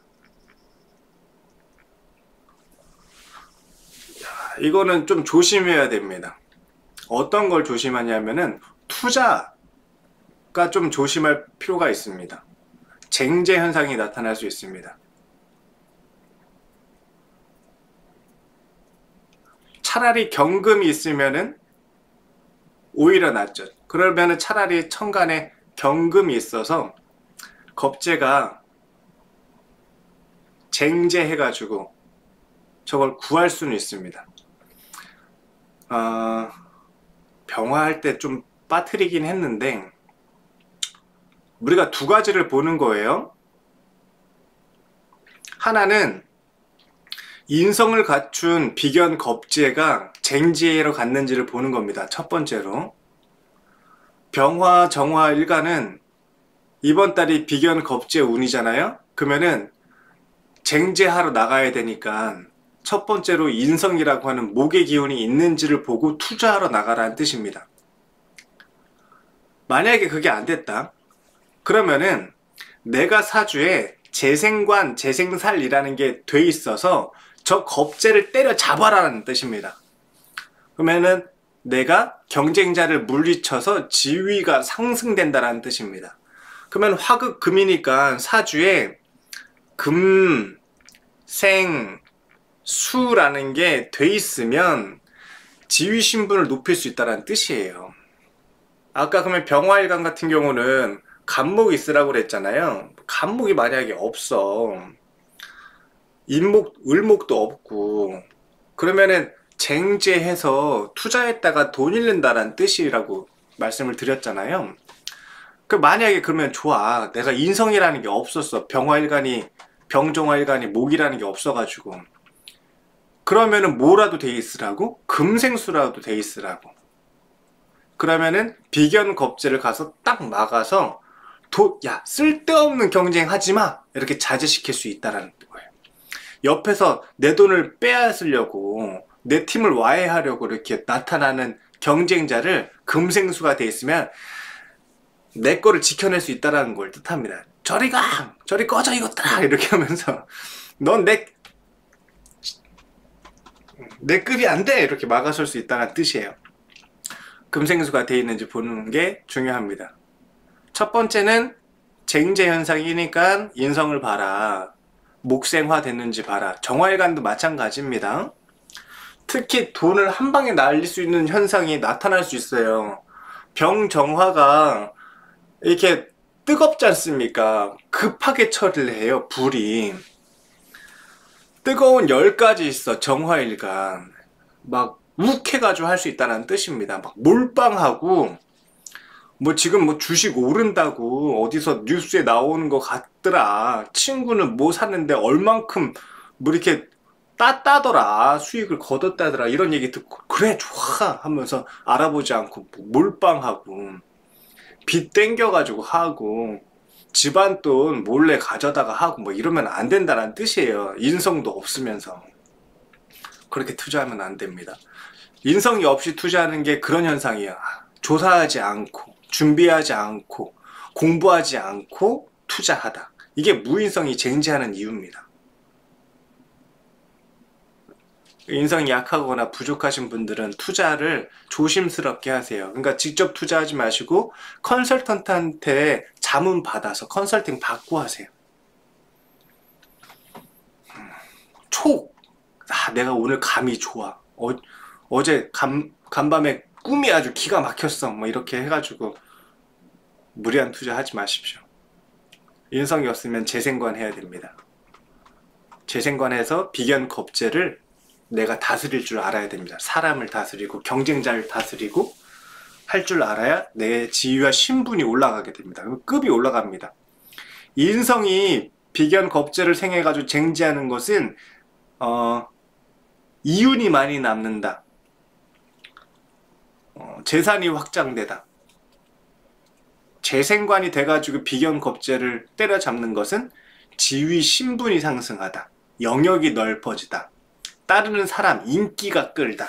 S1: 이거는 좀 조심해야 됩니다. 어떤 걸 조심하냐면은 투자가 좀 조심할 필요가 있습니다. 쟁제 현상이 나타날 수 있습니다. 차라리 경금이 있으면은 오히려 낫죠. 그러면은 차라리 천간에 경금이 있어서 겁재가 쟁제해가지고 저걸 구할 수는 있습니다. 병화할 때 좀 빠뜨리긴 했는데 우리가 두 가지를 보는 거예요. 하나는 인성을 갖춘 비견 겁재가 쟁지로 갔는지를 보는 겁니다. 첫 번째로. 병화, 정화, 일간은 이번 달이 비견 겁재 운이잖아요. 그러면은 쟁제하러 나가야 되니까 첫 번째로 인성이라고 하는 목의 기운이 있는지를 보고 투자하러 나가라는 뜻입니다. 만약에 그게 안 됐다. 그러면은 내가 사주에 재생관, 재생살이라는 게 돼 있어서 저 겁재를 때려잡아라는 뜻입니다. 그러면은 내가 경쟁자를 물리쳐서 지위가 상승된다는 뜻입니다. 그러면 화극금이니까 사주에 금, 생, 수라는 게 돼 있으면 지위 신분을 높일 수 있다는 뜻이에요. 아까 그러면 병화일간 같은 경우는 간목이 있으라고 그랬잖아요. 간목이 만약에 없어. 인목, 을목도 없고 그러면은 쟁제해서 투자했다가 돈 잃는다는 뜻이라고 말씀을 드렸잖아요. 만약에 그러면 좋아. 내가 인성이라는 게 없었어. 병정화일간이 목이라는 게 없어가지고. 그러면은 뭐라도 돼 있으라고? 금생수라도 돼 있으라고. 그러면은 비견겁제를 가서 딱 막아서 야, 쓸데없는 경쟁하지 마! 이렇게 자제시킬 수 있다라는 거예요. 옆에서 내 돈을 빼앗으려고, 내 팀을 와해하려고 이렇게 나타나는 경쟁자를 금생수가 돼 있으면 내 거를 지켜낼 수 있다는 걸 뜻합니다. 저리 가! 저리 꺼져 이것들아! 이렇게 하면서 넌 내 급이 안 돼! 이렇게 막아설 수 있다는 뜻이에요. 금생수가 돼 있는지 보는 게 중요합니다. 첫 번째는 쟁제 현상이니까 인성을 봐라. 목생화 됐는지 봐라. 정화일관도 마찬가지입니다. 특히 돈을 한 방에 날릴 수 있는 현상이 나타날 수 있어요. 병정화가 이렇게 뜨겁지 않습니까? 급하게 처리를 해요, 불이. 뜨거운 열까지 있어, 정화일관. 막 욱해가지고 할 수 있다는 뜻입니다. 막 몰빵하고, 지금 주식 오른다고 어디서 뉴스에 나오는 것 같더라. 친구는 뭐 샀는데 얼만큼 이렇게 따더라. 수익을 거뒀다더라. 이런 얘기 듣고, 그래, 좋아! 하면서 알아보지 않고 몰빵하고, 빚 땡겨가지고 하고, 집안 돈 몰래 가져다가 하고 이러면 안 된다는 뜻이에요. 인성도 없으면서. 그렇게 투자하면 안 됩니다. 인성이 없이 투자하는 게 그런 현상이야. 조사하지 않고, 준비하지 않고, 공부하지 않고 투자하다. 이게 무인성이 쟁제하는 이유입니다. 인성이 약하거나 부족하신 분들은 투자를 조심스럽게 하세요. 그러니까 직접 투자하지 마시고 컨설턴트한테 자문 받아서 컨설팅 받고 하세요. 내가 오늘 감이 좋아. 어제 간밤에 꿈이 아주 기가 막혔어. 이렇게 해가지고 무리한 투자 하지 마십시오. 인성이 없으면 재생관 해야 됩니다. 재생관해서 비견겁제를 내가 다스릴 줄 알아야 됩니다. 사람을 다스리고 경쟁자를 다스리고 할 줄 알아야 내 지위와 신분이 올라가게 됩니다. 급이 올라갑니다. 인성이 비견겁제를 생해가지고 쟁제하는 것은 이윤이 많이 남는다. 재산이 확장되다. 재생관이 돼가지고 비견겁제를 때려잡는 것은 지위 신분이 상승하다. 영역이 넓어지다. 따르는 사람 인기가 끌다.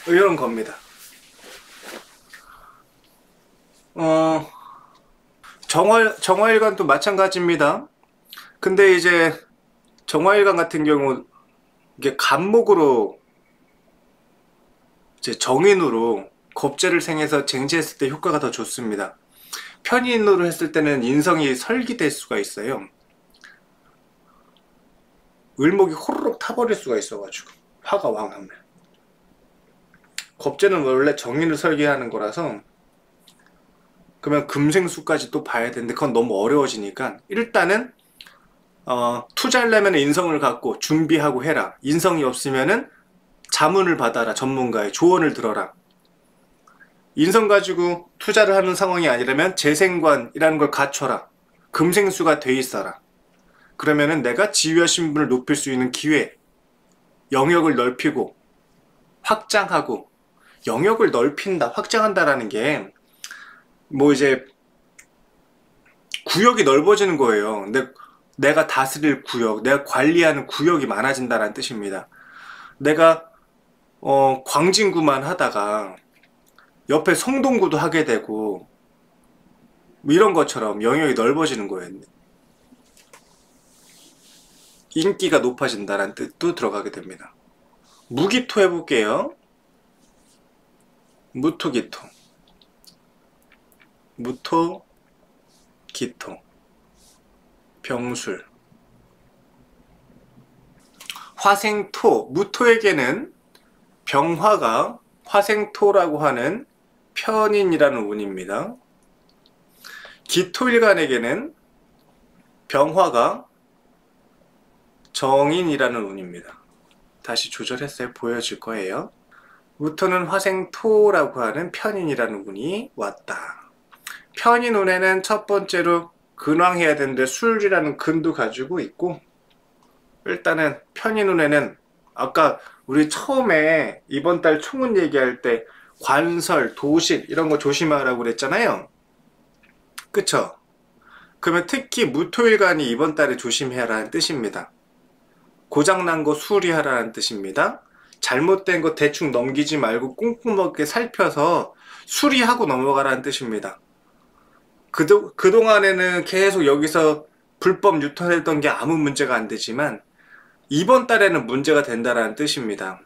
S1: 이런 겁니다. 정화일관도 마찬가지입니다. 근데 이제 정화일관 같은 경우 이게 간목으로 이제 정인으로 겁제를 생해서 쟁제했을 때 효과가 더 좋습니다. 편인으로 했을 때는 인성이 설기될 수가 있어요. 을목이 호로록 타버릴 수가 있어가지고 화가 왕하면. 겁제는 원래 정인을 설계하는 거라서 그러면 금생수까지 또 봐야 되는데 그건 너무 어려워지니까 일단은 투자하려면 인성을 갖고 준비하고 해라. 인성이 없으면은 자문을 받아라. 전문가의 조언을 들어라. 인성 가지고 투자를 하는 상황이 아니라면 재생관이라는 걸 갖춰라. 금생수가 돼 있어라. 그러면은 내가 지위와 신분을 높일 수 있는 기회, 영역을 넓히고 확장하고, 영역을 넓힌다, 확장한다라는 게 이제 구역이 넓어지는 거예요. 근데 내가 다스릴 구역, 내가 관리하는 구역이 많아진다는 뜻입니다. 내가 광진구만 하다가 옆에 성동구도 하게 되고 이런 것처럼 영역이 넓어지는 거예요. 인기가 높아진다는 뜻도 들어가게 됩니다. 무기토 해볼게요. 무토기토, 무토, 기토, 병술, 화생토. 무토에게는 병화가 화생토라고 하는 편인이라는 운입니다. 기토일간에게는 병화가 정인이라는 운입니다. 다시 조절했어요. 보여줄 거예요. 무토는 화생토라고 하는 편인이라는 운이 왔다. 편인 운에는 첫 번째로 근황해야 되는데 술이라는 근도 가지고 있고, 일단은 편인 운에는 아까 우리 처음에 이번 달 총운 얘기할 때 관설, 도식 이런 거 조심하라고 그랬잖아요. 그쵸? 그러면 특히 무토일간이 이번 달에 조심해라는 뜻입니다. 고장난 거 수리하라는 뜻입니다. 잘못된 거 대충 넘기지 말고 꼼꼼하게 살펴서 수리하고 넘어가라는 뜻입니다. 그동안에는 계속 여기서 불법 유턴했던 게 아무 문제가 안 되지만 이번 달에는 문제가 된다라는 뜻입니다.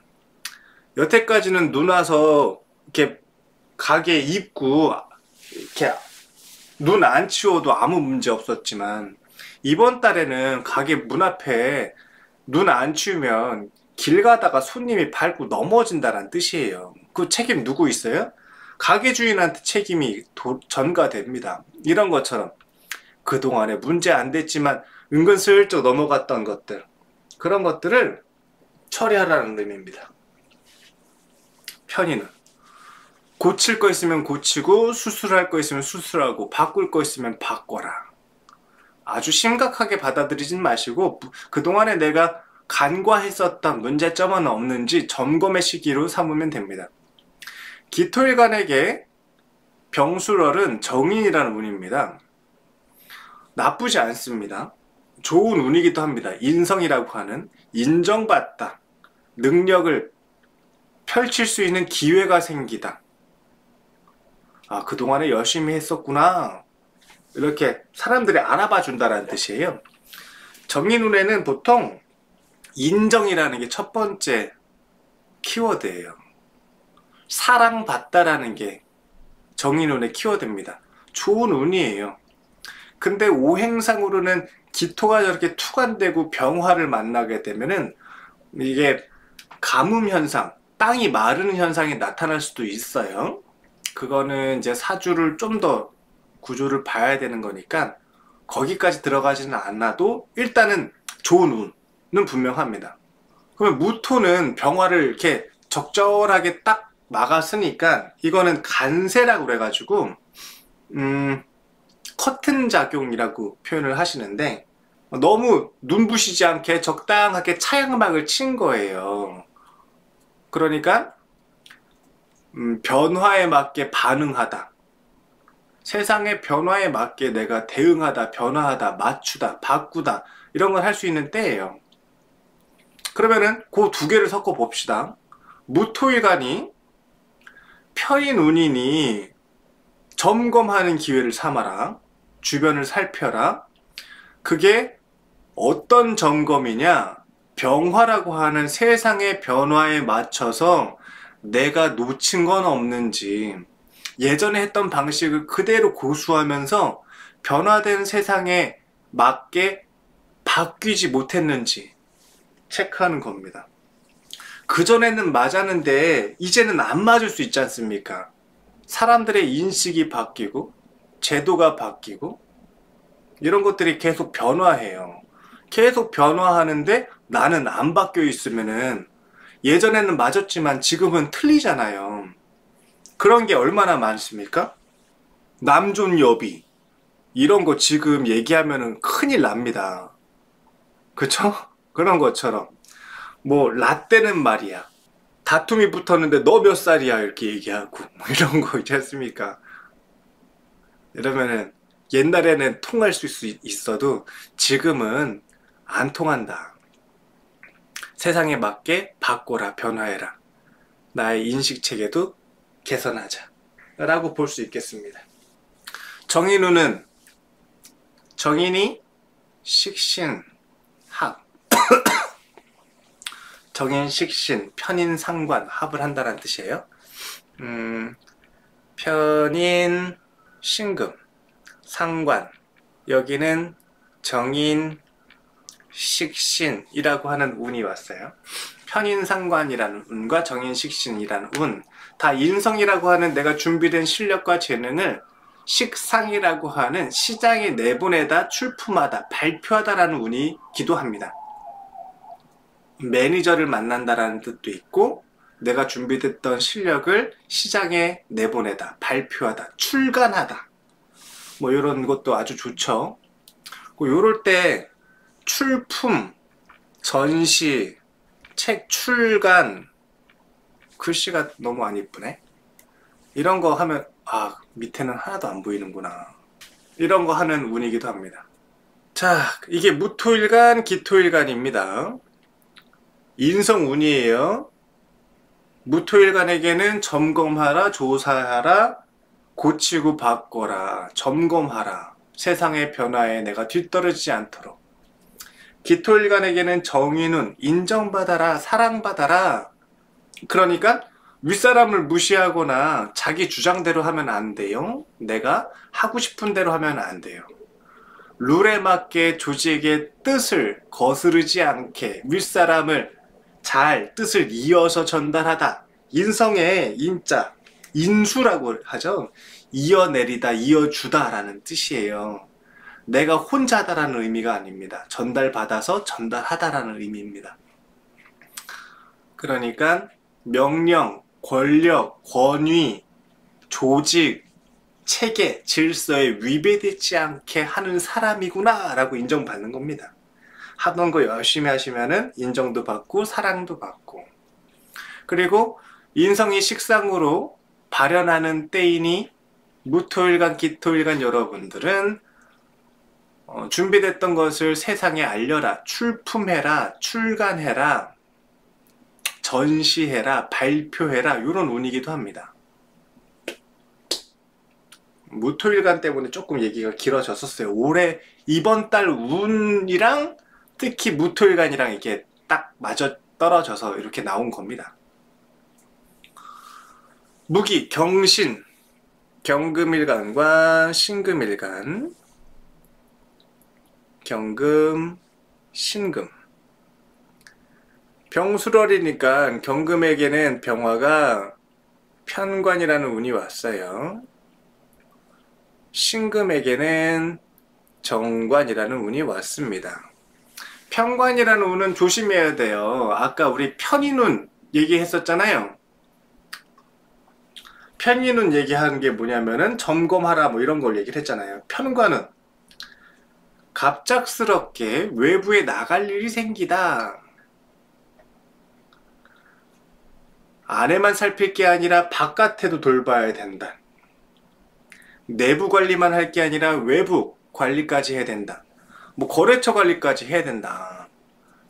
S1: 여태까지는 눈 와서 이렇게 가게 입구 이렇게 눈 안 치워도 아무 문제 없었지만 이번 달에는 가게 문 앞에 눈 안 치우면 길 가다가 손님이 밟고 넘어진다는 뜻이에요. 그 책임 누구 있어요? 가게 주인한테 책임이 전가됩니다. 이런 것처럼 그동안에 문제 안 됐지만 은근슬쩍 넘어갔던 것들, 그런 것들을 처리하라는 의미입니다. 편의는 고칠 거 있으면 고치고 수술할 거 있으면 수술하고 바꿀 거 있으면 바꿔라. 아주 심각하게 받아들이진 마시고 그동안에 내가 간과했었던 문제점은 없는지 점검의 시기로 삼으면 됩니다. 기토일간에게 병술월은 정인이라는 운입니다. 나쁘지 않습니다. 좋은 운이기도 합니다. 인성이라고 하는 인정받다, 능력을 펼칠 수 있는 기회가 생기다. 아, 그동안에 열심히 했었구나. 이렇게 사람들이 알아봐 준다는 뜻이에요. 정인운에는 보통 인정이라는 게 첫 번째 키워드예요. 사랑받다라는 게 정인운의 키워드입니다. 좋은 운이에요. 근데 오행상으로는 기토가 저렇게 투관되고 병화를 만나게 되면은 이게 가뭄 현상, 땅이 마르는 현상이 나타날 수도 있어요. 그거는 이제 사주를 좀 더 구조를 봐야 되는 거니까 거기까지 들어가지는 않아도 일단은 좋은 운은 분명합니다. 그러면 무토는 병화를 이렇게 적절하게 딱 막았으니까 이거는 간세라고 그래가지고 커튼 작용이라고 표현을 하시는데 너무 눈부시지 않게 적당하게 차양막을 친 거예요. 그러니까 변화에 맞게 반응하다, 세상의 변화에 맞게 내가 대응하다, 변화하다, 맞추다, 바꾸다 이런 걸 할 수 있는 때예요. 그러면은 그 두 개를 섞어 봅시다. 무토일간이 편인 운이니 점검하는 기회를 삼아라. 주변을 살펴라. 그게 어떤 점검이냐? 병화라고 하는 세상의 변화에 맞춰서 내가 놓친 건 없는지, 예전에 했던 방식을 그대로 고수하면서 변화된 세상에 맞게 바뀌지 못했는지 체크하는 겁니다. 그전에는 맞았는데 이제는 안 맞을 수 있지 않습니까? 사람들의 인식이 바뀌고 제도가 바뀌고 이런 것들이 계속 변화해요. 계속 변화하는데 나는 안 바뀌어 있으면은 예전에는 맞았지만 지금은 틀리잖아요. 그런 게 얼마나 많습니까? 남존 여비 이런 거 지금 얘기하면은 큰일 납니다. 그쵸? 그런 것처럼 뭐 라떼는 말이야 다툼이 붙었는데 너 몇 살이야 이렇게 얘기하고 이런 거 있지 않습니까? 이러면은 옛날에는 통할 수 있어도 지금은 안 통한다. 세상에 맞게 바꿔라, 변화해라. 나의 인식체계도 개선하자 라고 볼 수 있겠습니다. 정인우는 정인이 식신 합 정인 식신 편인 상관 합을 한다는 뜻이에요. 편인 신금 상관, 여기는 정인 식신이라고 하는 운이 왔어요. 편인상관이라는 운과 정인식신이라는 운, 다 인성이라고 하는 내가 준비된 실력과 재능을 식상이라고 하는 시장에 내보내다 출품하다 발표하다라는 운이 기도합니다. 매니저를 만난다라는 뜻도 있고 내가 준비됐던 실력을 시장에 내보내다 발표하다 출간하다 뭐 이런 것도 아주 좋죠. 요럴 때 출품, 전시, 책 출간, 글씨가 너무 안 이쁘네. 이런 거 하면 밑에는 하나도 안 보이는구나. 이런 거 하는 운이기도 합니다. 자, 이게 무토일간, 기토일간입니다. 인성운이에요. 무토일간에게는 점검하라, 조사하라, 고치고 바꿔라, 점검하라. 세상의 변화에 내가 뒤떨어지지 않도록. 기토일간에게는 정의는 인정받아라, 사랑받아라. 그러니까 윗사람을 무시하거나 자기 주장대로 하면 안 돼요. 내가 하고 싶은 대로 하면 안 돼요. 룰에 맞게 조직의 뜻을 거스르지 않게 윗사람을 잘 뜻을 이어서 전달하다. 인성의 인자, 인수라고 하죠. 이어내리다, 이어주다 라는 뜻이에요. 내가 혼자다라는 의미가 아닙니다. 전달받아서 전달하다라는 의미입니다. 그러니까 명령, 권력, 권위, 조직, 체계, 질서에 위배되지 않게 하는 사람이구나 라고 인정받는 겁니다. 하던 거 열심히 하시면은 인정도 받고 사랑도 받고. 그리고 인성이 식상으로 발현하는 때이니 무토일간, 기토일간 여러분들은 준비됐던 것을 세상에 알려라, 출품해라, 출간해라, 전시해라, 발표해라 이런 운이기도 합니다. 무토일간 때문에 조금 얘기가 길어졌었어요. 올해 이번 달 운이랑 특히 무토일간이랑 이게 딱 맞아 떨어져서 이렇게 나온 겁니다. 무기, 경신, 경금일간과 신금일간, 경금, 신금. 병수월이니까 경금에게는 병화가 편관이라는 운이 왔어요. 신금에게는 정관이라는 운이 왔습니다. 편관이라는 운은 조심해야 돼요. 아까 우리 편인운 얘기했었잖아요. 편인운 얘기하는 게 뭐냐면은 점검하라 뭐 이런 걸 얘기를 했잖아요. 편관은 갑작스럽게 외부에 나갈 일이 생기다. 안에만 살필 게 아니라 바깥에도 돌봐야 된다. 내부 관리만 할 게 아니라 외부 관리까지 해야 된다. 뭐 거래처 관리까지 해야 된다.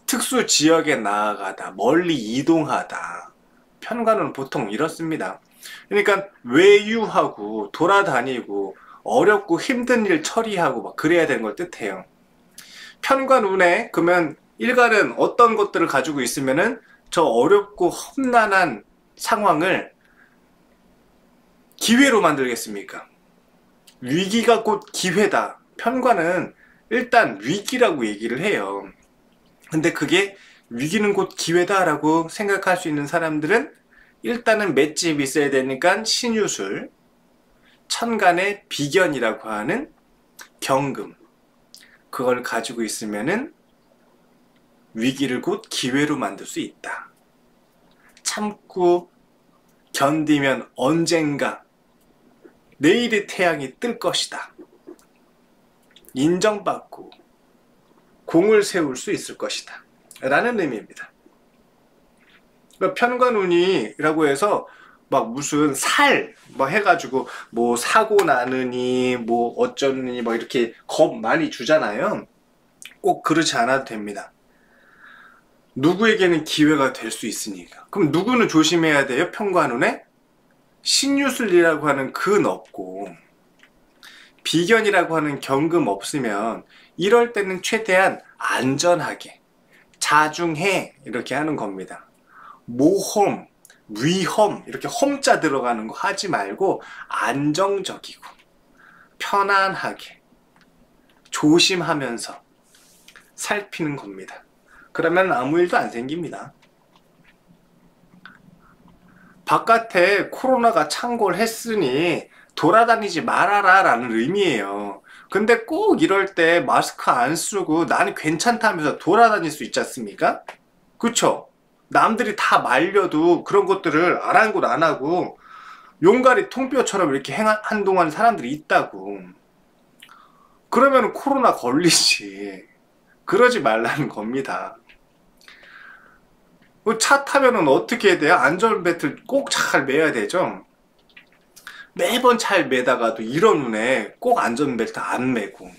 S1: 특수 지역에 나아가다. 멀리 이동하다. 편관은 보통 이렇습니다. 그러니까 외유하고 돌아다니고 어렵고 힘든 일 처리하고 막 그래야 되는 걸 뜻해요. 편관 운에 그러면 일간은 어떤 것들을 가지고 있으면은 저 어렵고 험난한 상황을 기회로 만들겠습니까? 위기가 곧 기회다. 편관은 일단 위기라고 얘기를 해요. 근데 그게 위기는 곧 기회다라고 생각할 수 있는 사람들은 일단은 맷집이 있어야 되니까 신유술, 천간의 비견이라고 하는 경금, 그걸 가지고 있으면은 위기를 곧 기회로 만들 수 있다. 참고 견디면 언젠가 내일의 태양이 뜰 것이다. 인정받고 공을 세울 수 있을 것이다. 라는 의미입니다. 그러니까 편관운이라고 해서 막 무슨 뭐 해가지고 뭐 사고 나느니 뭐 어쩌느니 뭐 이렇게 겁 많이 주잖아요. 꼭 그렇지 않아도 됩니다. 누구에게는 기회가 될 수 있으니까. 그럼 누구는 조심해야 돼요? 편관운에 신유술이라고 하는 근 없고 비견이라고 하는 경금 없으면 이럴 때는 최대한 안전하게 자중해 이렇게 하는 겁니다. 모험, 위험 이렇게 험자 들어가는 거 하지 말고 안정적이고 편안하게 조심하면서 살피는 겁니다. 그러면 아무 일도 안 생깁니다. 바깥에 코로나가 창궐 했으니 돌아다니지 말아라 라는 의미예요. 근데 꼭 이럴 때 마스크 안 쓰고 나는 괜찮다면서 돌아다닐 수 있지 않습니까? 그쵸? 남들이 다 말려도 그런 것들을 아랑곳 안 하고 용가리 통뼈처럼 이렇게 한동안 사람들이 있다고. 그러면 코로나 걸리지. 그러지 말라는 겁니다. 차 타면은 어떻게 해야 돼요? 안전벨트를 꼭 잘 매야 되죠? 매번 잘 매다가도 이런 운에 꼭 안전벨트 안 매고,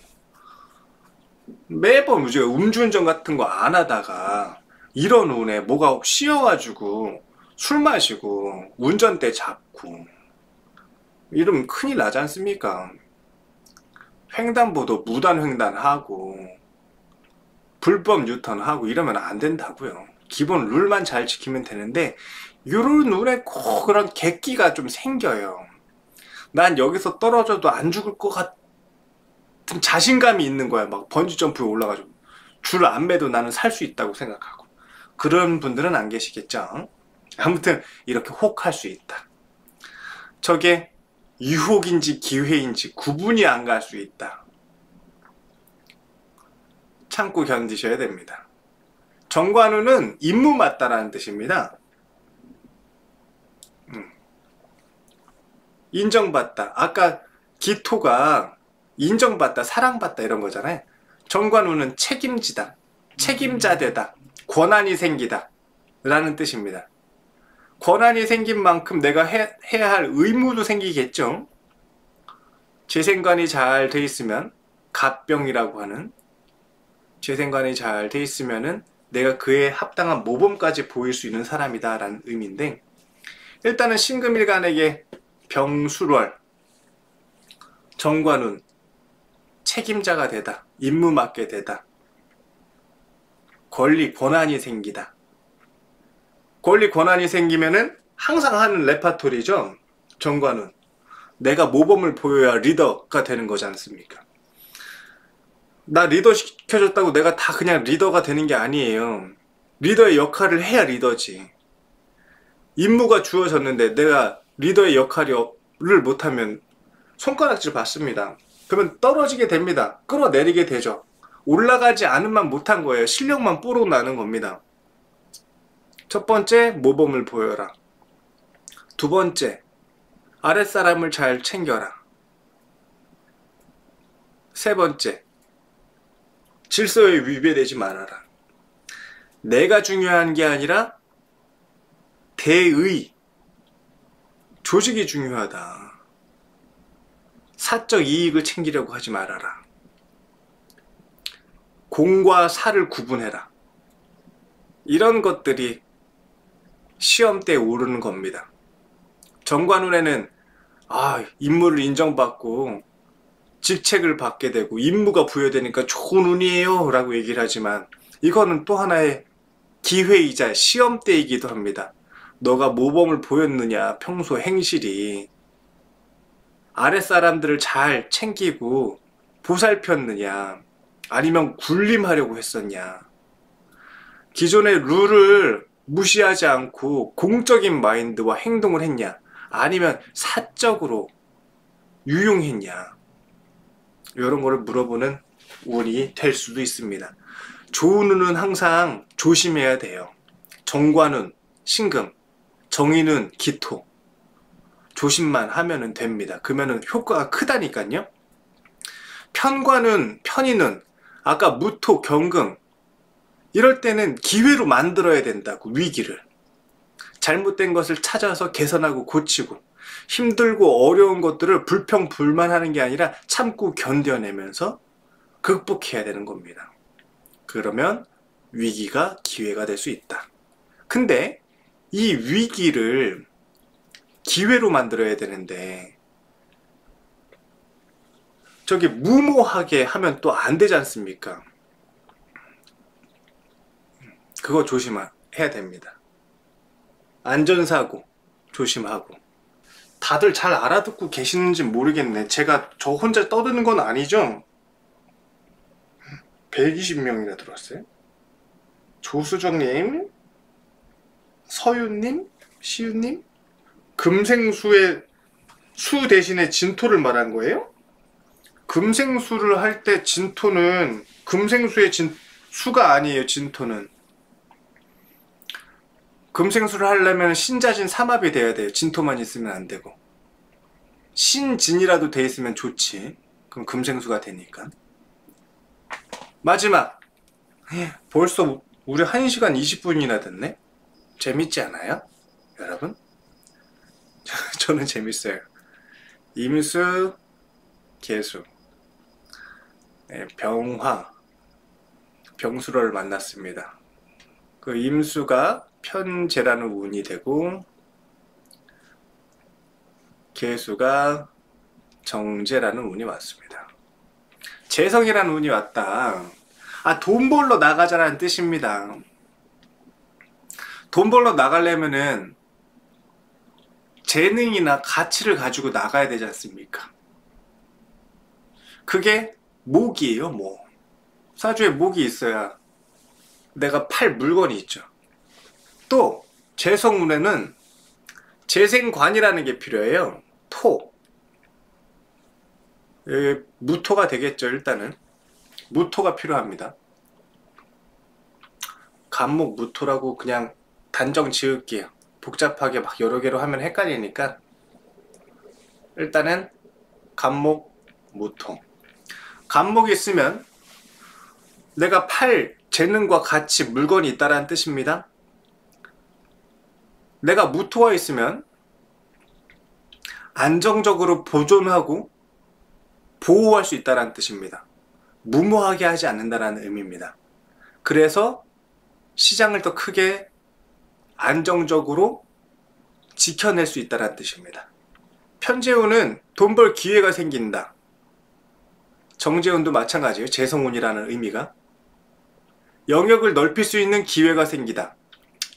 S1: 매번 우리가 음주운전 같은 거 안 하다가 이런 운에 뭐가 씌어가지고 술 마시고 운전대 잡고 이러면 큰일 나지 않습니까? 횡단보도 무단횡단하고 불법 유턴하고 이러면 안 된다고요. 기본 룰만 잘 지키면 되는데 요런 룰에 꼭 그런 객기가 좀 생겨요. 난 여기서 떨어져도 안 죽을 것 같은 자신감이 있는 거야. 막 번지점프에 올라가지고 줄 안 매도 나는 살 수 있다고 생각하고. 그런 분들은 안 계시겠죠. 아무튼 이렇게 혹할 수 있다. 저게 유혹인지 기회인지 구분이 안 갈 수 있다. 참고 견디셔야 됩니다. 정관우는 임무 맞다라는 뜻입니다. 인정받다. 아까 기토가 인정받다, 사랑받다 이런 거잖아요. 정관우는 책임지다, 책임자 되다, 권한이 생기다 라는 뜻입니다. 권한이 생긴 만큼 내가 해야 할 의무도 생기겠죠. 재생관이 잘 돼 있으면, 갑병이라고 하는 재생관이 잘 돼 있으면은 내가 그에 합당한 모범까지 보일 수 있는 사람이다 라는 의미인데, 일단은 신금일간에게 병술월, 정관운, 책임자가 되다, 임무 맡게 되다, 권리, 권한이 생기다. 권리, 권한이 생기면은 항상 하는 레파토리죠. 정관운. 내가 모범을 보여야 리더가 되는 거지 않습니까? 나 리더 시켜줬다고 내가 다 그냥 리더가 되는 게 아니에요. 리더의 역할을 해야 리더지. 임무가 주어졌는데 내가 리더의 역할을 못하면 손가락질 받습니다. 그러면 떨어지게 됩니다. 끌어내리게 되죠. 올라가지 않은만 못한 거예요. 실력만 뽀록 나는 겁니다. 첫 번째, 모범을 보여라. 두 번째, 아랫사람을 잘 챙겨라. 세 번째, 질서에 위배되지 말아라. 내가 중요한 게 아니라 대의, 조직이 중요하다. 사적 이익을 챙기려고 하지 말아라. 공과 사를 구분해라. 이런 것들이 시험 때 오르는 겁니다. 정관운에는 임무를 인정받고 직책을 받게 되고 임무가 부여되니까 좋은 운이에요 라고 얘기를 하지만, 이거는 또 하나의 기회이자 시험 때이기도 합니다. 너가 모범을 보였느냐, 평소 행실이 아랫사람들을 잘 챙기고 보살폈느냐, 아니면 군림하려고 했었냐, 기존의 룰을 무시하지 않고 공적인 마인드와 행동을 했냐, 아니면 사적으로 유용했냐, 이런 거를 물어보는 운이 될 수도 있습니다. 좋은 운은 항상 조심해야 돼요. 정관운, 신금, 정인운, 기토 조심만 하면 됩니다. 그러면 효과가 크다니까요. 편관운, 편인운, 아까 무토, 경금 이럴 때는 기회로 만들어야 된다고. 위기를 잘못된 것을 찾아서 개선하고 고치고, 힘들고 어려운 것들을 불평불만하는 게 아니라 참고 견뎌내면서 극복해야 되는 겁니다. 그러면 위기가 기회가 될 수 있다. 근데 이 위기를 기회로 만들어야 되는데 저게 무모하게 하면 또 안 되지 않습니까? 그거 조심해야 됩니다. 안전사고 조심하고. 다들 잘 알아듣고 계시는지 모르겠네. 제가 저 혼자 떠드는 건 아니죠? 120명이나 들어왔어요. 조수정님, 서윤님, 시윤님, 금생수의 수 대신에 진토를 말한 거예요? 금생수를 할 때 진토는 금생수의 수가 아니에요. 진토는 금생수를 하려면 신자진 삼합이 돼야 돼요. 진토만 있으면 안 되고, 신진이라도 돼 있으면 좋지. 그럼 금생수가 되니까. 마지막. 벌써 우리 1시간 20분이나 됐네? 재밌지 않아요? 여러분? 저는 재밌어요. 임수, 계수. 네, 병화, 병수를 만났습니다. 그 임수가 편재라는 운이 되고, 계수가 정재라는 운이 왔습니다. 재성이라는 운이 왔다. 아, 돈 벌러 나가자라는 뜻입니다. 돈 벌러 나가려면은 재능이나 가치를 가지고 나가야 되지 않습니까? 그게 목이에요, 목. 사주에 목이 있어야 내가 팔 물건이 있죠. 또 재성운에는 재생관이라는 게 필요해요. 토. 무토가 되겠죠. 일단은 무토가 필요합니다. 간목 무토라고 그냥 단정 지을게요. 복잡하게 막 여러 개로 하면 헷갈리니까 일단은 간목 무토. 간목이 있으면 내가 팔 재능과 가치 물건이 있다는 뜻입니다. 내가 무토가 있으면 안정적으로 보존하고 보호할 수 있다는 뜻입니다. 무모하게 하지 않는다는 의미입니다. 그래서 시장을 더 크게 안정적으로 지켜낼 수 있다는 뜻입니다. 편재운은 돈 벌 기회가 생긴다. 정재운도 마찬가지예요. 재성운이라는 의미가. 영역을 넓힐 수 있는 기회가 생기다.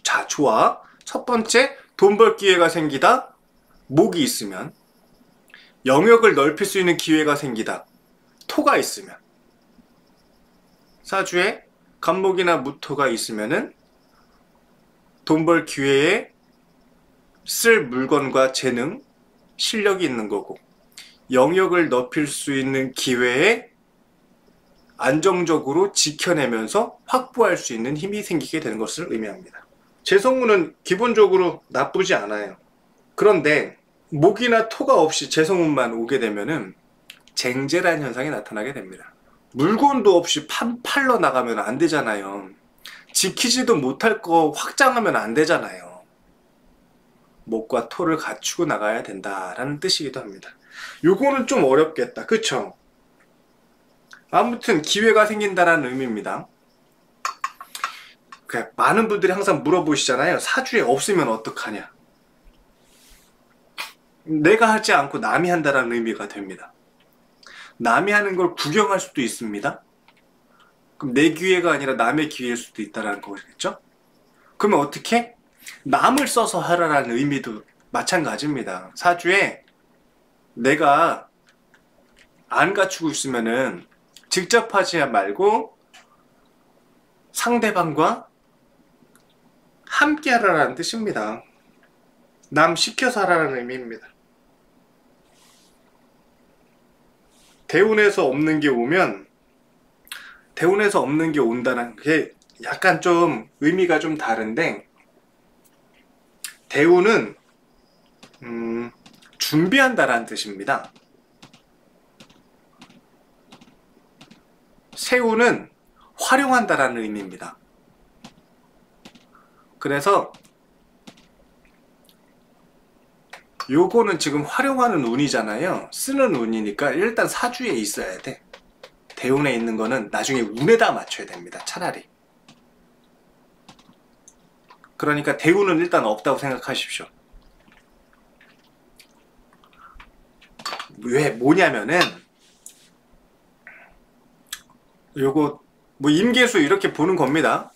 S1: 자, 좋아. 첫 번째, 돈 벌 기회가 생기다. 목이 있으면. 영역을 넓힐 수 있는 기회가 생기다. 토가 있으면. 사주에 간목이나 무토가 있으면은 돈 벌 기회에 쓸 물건과 재능, 실력이 있는 거고, 영역을 넓힐 수 있는 기회에 안정적으로 지켜내면서 확보할 수 있는 힘이 생기게 되는 것을 의미합니다. 재성운은 기본적으로 나쁘지 않아요. 그런데 목이나 토가 없이 재성운만 오게 되면은 쟁제라는 현상이 나타나게 됩니다. 물건도 없이 팔러 나가면 안 되잖아요. 지키지도 못할 거 확장하면 안 되잖아요. 목과 토를 갖추고 나가야 된다라는 뜻이기도 합니다. 요거는 좀 어렵겠다. 그쵸? 아무튼 기회가 생긴다라는 의미입니다. 많은 분들이 항상 물어보시잖아요. 사주에 없으면 어떡하냐? 내가 하지 않고 남이 한다라는 의미가 됩니다. 남이 하는 걸 구경할 수도 있습니다. 그럼 내 기회가 아니라 남의 기회일 수도 있다는 거겠죠? 그러면 어떻게? 남을 써서 하라라는 의미도 마찬가지입니다. 사주에 내가 안 갖추고 있으면은 직접 하지 말고 상대방과 함께 하라라는 뜻입니다. 남 시켜서 하라는 의미입니다. 대운에서 없는 게 오면 대운에서 없는 게 온다는 게 약간 좀 의미가 좀 다른데, 대운은 준비한다라는 뜻입니다. 세운은 활용한다라는 의미입니다. 그래서 요거는 지금 활용하는 운이잖아요. 쓰는 운이니까 일단 사주에 있어야 돼. 대운에 있는 거는 나중에 운에다 맞춰야 됩니다. 차라리. 그러니까 대운은 일단 없다고 생각하십시오. 왜 뭐냐면은 요거 뭐 임계수 이렇게 보는 겁니다.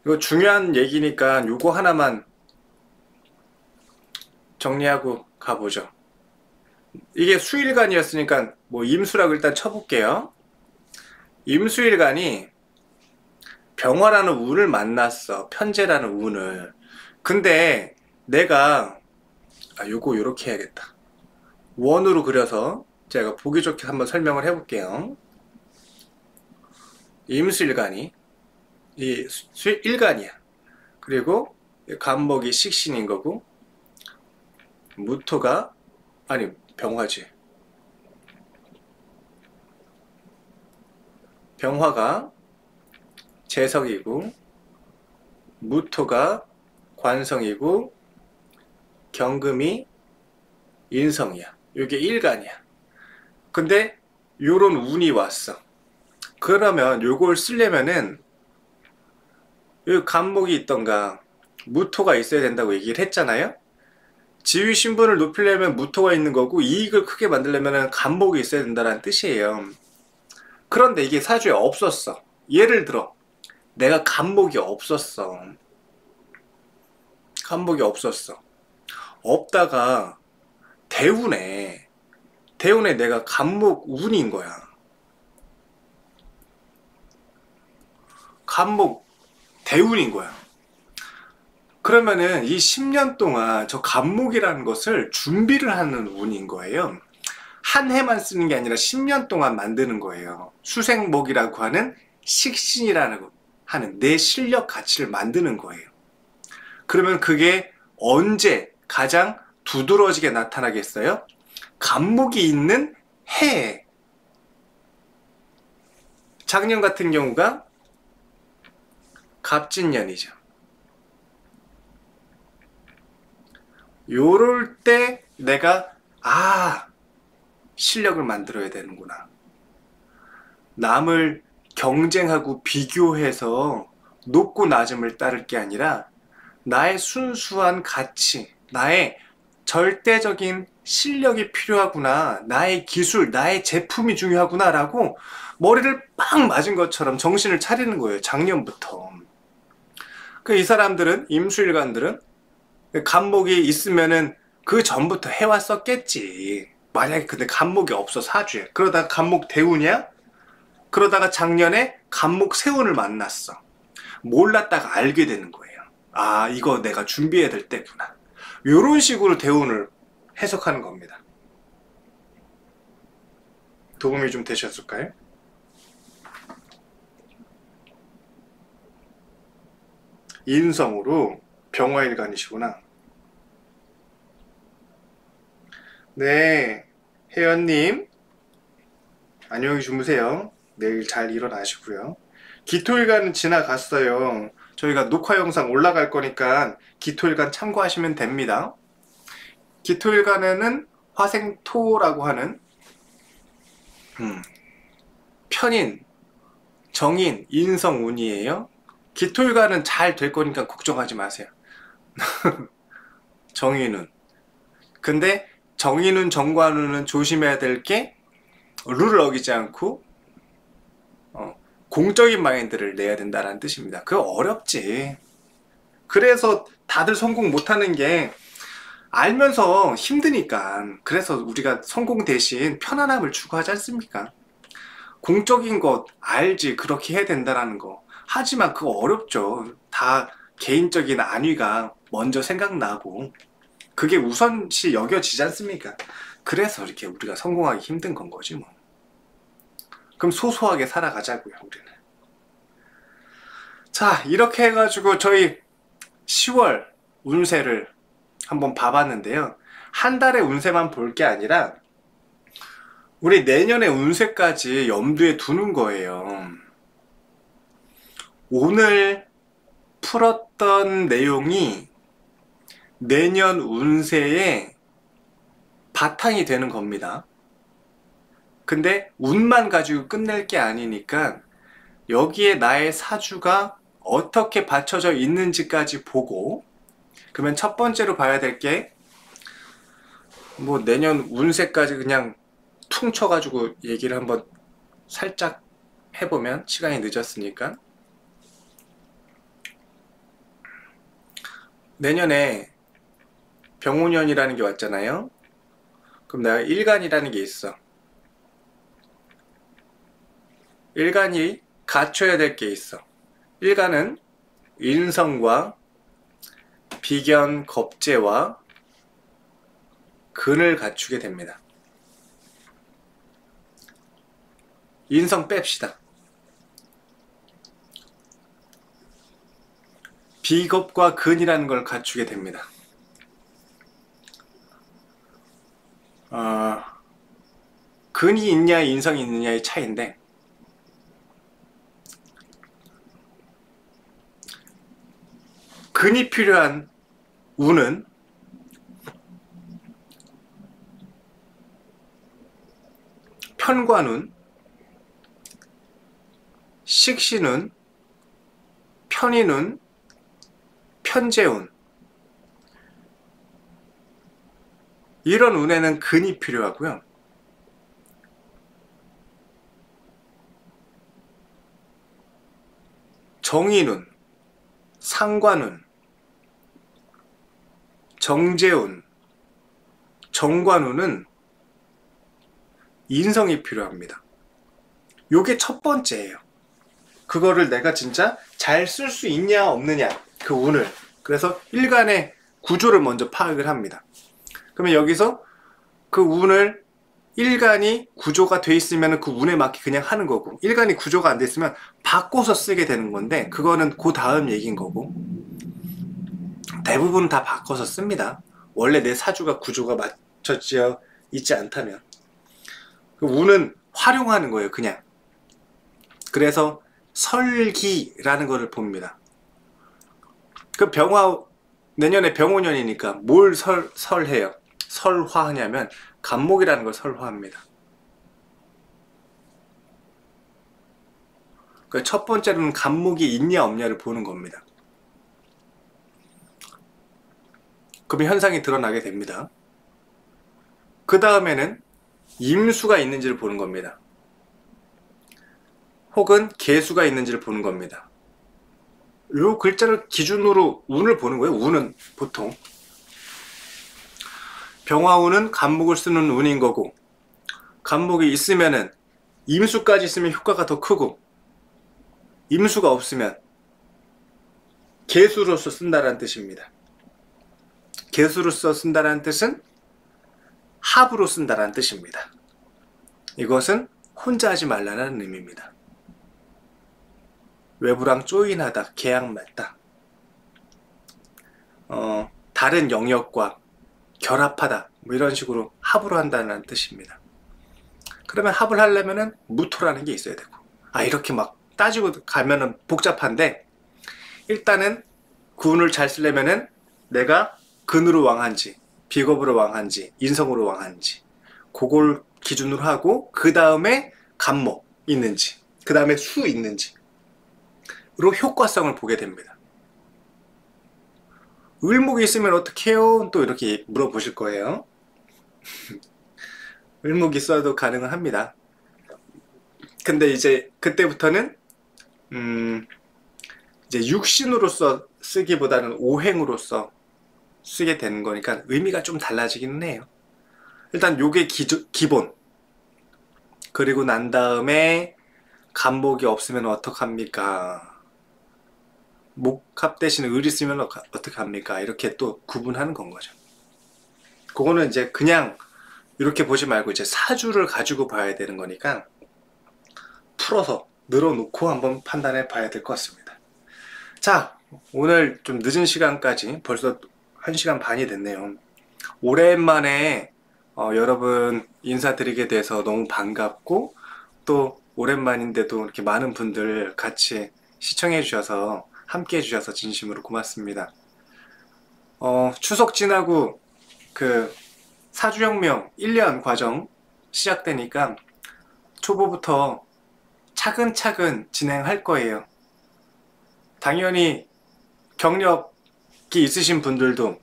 S1: 이거 중요한 얘기니까 요거 하나만 정리하고 가보죠. 이게 수일간이었으니까 뭐 임수라고 일단 쳐볼게요. 임수일간이 병화라는 운을 만났어. 편재라는 운을. 근데 내가 요거 요렇게 해야겠다. 원으로 그려서 제가 보기 좋게 한번 설명을 해볼게요. 임수일간이 이 수일간이야. 그리고 간목이 식신인 거고, 무토가 아니 병화지. 병화가 재성이고 무토가 관성이고 경금이 인성이야. 이게 일간이야. 근데 요런 운이 왔어. 그러면 요걸 쓰려면은 요 간목이 있던가 무토가 있어야 된다고 얘기를 했잖아요. 지위 신분을 높이려면 무토가 있는 거고 이익을 크게 만들려면 간목이 있어야 된다는 뜻이에요. 그런데 이게 사주에 없었어. 예를 들어 내가 간목이 없었어. 간목이 없었어. 없다가 대운에 내가 간목 운인 거야. 간목 대운인 거야. 그러면은 이 10년 동안 저 간목이라는 것을 준비를 하는 운인 거예요. 한 해만 쓰는 게 아니라 10년 동안 만드는 거예요. 수생목이라고 하는 식신이라는 하는 내 실력 가치를 만드는 거예요. 그러면 그게 언제 가장 두드러지게 나타나겠어요? 간목이 있는 해에. 작년 같은 경우가 갑진년이죠. 요럴 때 내가 실력을 만들어야 되는구나. 남을 경쟁하고 비교해서 높고 낮음을 따를 게 아니라 나의 순수한 가치, 나의 절대적인 실력이 필요하구나, 나의 기술, 나의 제품이 중요하구나 라고 머리를 빵 맞은 것처럼 정신을 차리는 거예요. 작년부터. 이 사람들은, 임수일관들은 간목이 있으면은 그 전부터 해왔었겠지. 만약에 근데 간목이 없어 사주에. 그러다가 간목 대운이야? 그러다가 작년에 간목 세운을 만났어. 몰랐다가 알게 되는 거예요. 이거 내가 준비해야 될 때구나. 이런 식으로 대운을 해석하는 겁니다. 도움이 좀 되셨을까요? 인성으로 병화일간이시구나. 네, 혜연님 안녕히 주무세요. 내일 잘 일어나시고요. 기토일간은 지나갔어요. 저희가 녹화 영상 올라갈 거니까 기토일간 참고하시면 됩니다. 기토일간에는 화생토라고 하는 편인, 정인, 인성운이에요. 기토일간은 잘 될 거니까 걱정하지 마세요. 정인운. 근데 정인운, 정관운은 조심해야 될 게 룰을 어기지 않고 공적인 마인드를 내야 된다는 뜻입니다. 그거 어렵지. 그래서 다들 성공 못하는 게 알면서 힘드니까. 그래서 우리가 성공 대신 편안함을 추구하지 않습니까? 공적인 것 알지, 그렇게 해야 된다는 거. 하지만 그거 어렵죠. 다 개인적인 안위가 먼저 생각나고 그게 우선시 여겨지지 않습니까? 그래서 이렇게 우리가 성공하기 힘든 건 거지 뭐. 그럼 소소하게 살아가자고요, 우리는. 자, 이렇게 해가지고 저희 10월 운세를 한번 봐봤는데요. 한 달의 운세만 볼 게 아니라 우리 내년의 운세까지 염두에 두는 거예요. 오늘 풀었던 내용이 내년 운세의 바탕이 되는 겁니다. 근데 운만 가지고 끝낼 게 아니니까 여기에 나의 사주가 어떻게 받쳐져 있는지까지 보고, 그러면 첫 번째로 봐야 될 게 뭐 내년 운세까지 그냥 퉁 쳐가지고 얘기를 한번 살짝 해보면 시간이 늦었으니까, 내년에 병오년이라는 게 왔잖아요. 그럼 내가 일간이라는 게 있어. 일간이 갖춰야 될 게 있어. 일간은 인성과 비견, 겁재와 근을 갖추게 됩니다. 인성 뺍시다. 비겁과 근이라는 걸 갖추게 됩니다. 근이 있냐 인성이 있느냐의 차이인데, 근이 필요한 운은 편관운, 식신운, 편인운, 편재운. 이런 운에는 근이 필요하고요. 정인운, 상관운, 정재운, 정관운은 인성이 필요합니다. 요게 첫 번째예요. 그거를 내가 진짜 잘 쓸 수 있냐 없느냐, 그 운을. 그래서 일간의 구조를 먼저 파악을 합니다. 그러면 여기서 그 운을 일간이 구조가 돼 있으면 그 운에 맞게 그냥 하는 거고, 일간이 구조가 안 돼 있으면 바꿔서 쓰게 되는 건데, 그거는 그 다음 얘기인 거고, 대부분 다 바꿔서 씁니다. 원래 내 사주가 구조가 맞춰져 있지 않다면. 그 운은 활용하는 거예요, 그냥. 그래서 설기라는 거를 봅니다. 그 내년에 병오년이니까 뭘 설해요? 설화하냐면 간목이라는 걸 설화합니다. 그 첫 번째로는 간목이 있냐 없냐를 보는 겁니다. 그러면 현상이 드러나게 됩니다. 그 다음에는 임수가 있는지를 보는 겁니다. 혹은 계수가 있는지를 보는 겁니다. 요 글자를 기준으로 운을 보는 거예요. 운은 보통 병화운은 간목을 쓰는 운인 거고, 간목이 있으면은 임수까지 있으면 효과가 더 크고, 임수가 없으면 계수로서 쓴다라는 뜻입니다. 계수로서 쓴다라는 뜻은 합으로 쓴다라는 뜻입니다. 이것은 혼자 하지 말라는 의미입니다. 외부랑 조인하다, 계약 맺다, 다른 영역과 결합하다, 뭐 이런 식으로 합으로 한다는 뜻입니다. 그러면 합을 하려면은 무토라는 게 있어야 되고, 이렇게 막 따지고 가면은 복잡한데, 일단은 그 운을 잘 쓰려면은 내가 근으로 왕한지, 비겁으로 왕한지, 인성으로 왕한지, 그걸 기준으로 하고, 그 다음에 간목 있는지, 그 다음에 수 있는지, 로 효과성을 보게 됩니다. 을목이 있으면 어떻게 해요? 또 이렇게 물어보실 거예요. 을목이 있어도 가능은 합니다. 근데 이제 그때부터는 이제 육신으로서 쓰기보다는 오행으로서 쓰게 되는 거니까 의미가 좀 달라지기는 해요. 일단 요게 기본. 그리고 난 다음에 간목이 없으면 어떡합니까? 목합 대신에 을이 쓰면 어떻게 합니까? 이렇게 또 구분하는 건 거죠. 그거는 이제 그냥 이렇게 보지 말고 이제 사주를 가지고 봐야 되는 거니까 풀어서 늘어놓고 한번 판단해 봐야 될 것 같습니다. 자, 오늘 좀 늦은 시간까지 벌써 1시간 반이 됐네요. 오랜만에 여러분 인사드리게 돼서 너무 반갑고, 또 오랜만인데도 이렇게 많은 분들 같이 시청해 주셔서, 함께 해주셔서 진심으로 고맙습니다. 추석 지나고 그 사주혁명 1년 과정 시작되니까 초보부터 차근차근 진행할 거예요. 당연히 경력이 있으신 분들도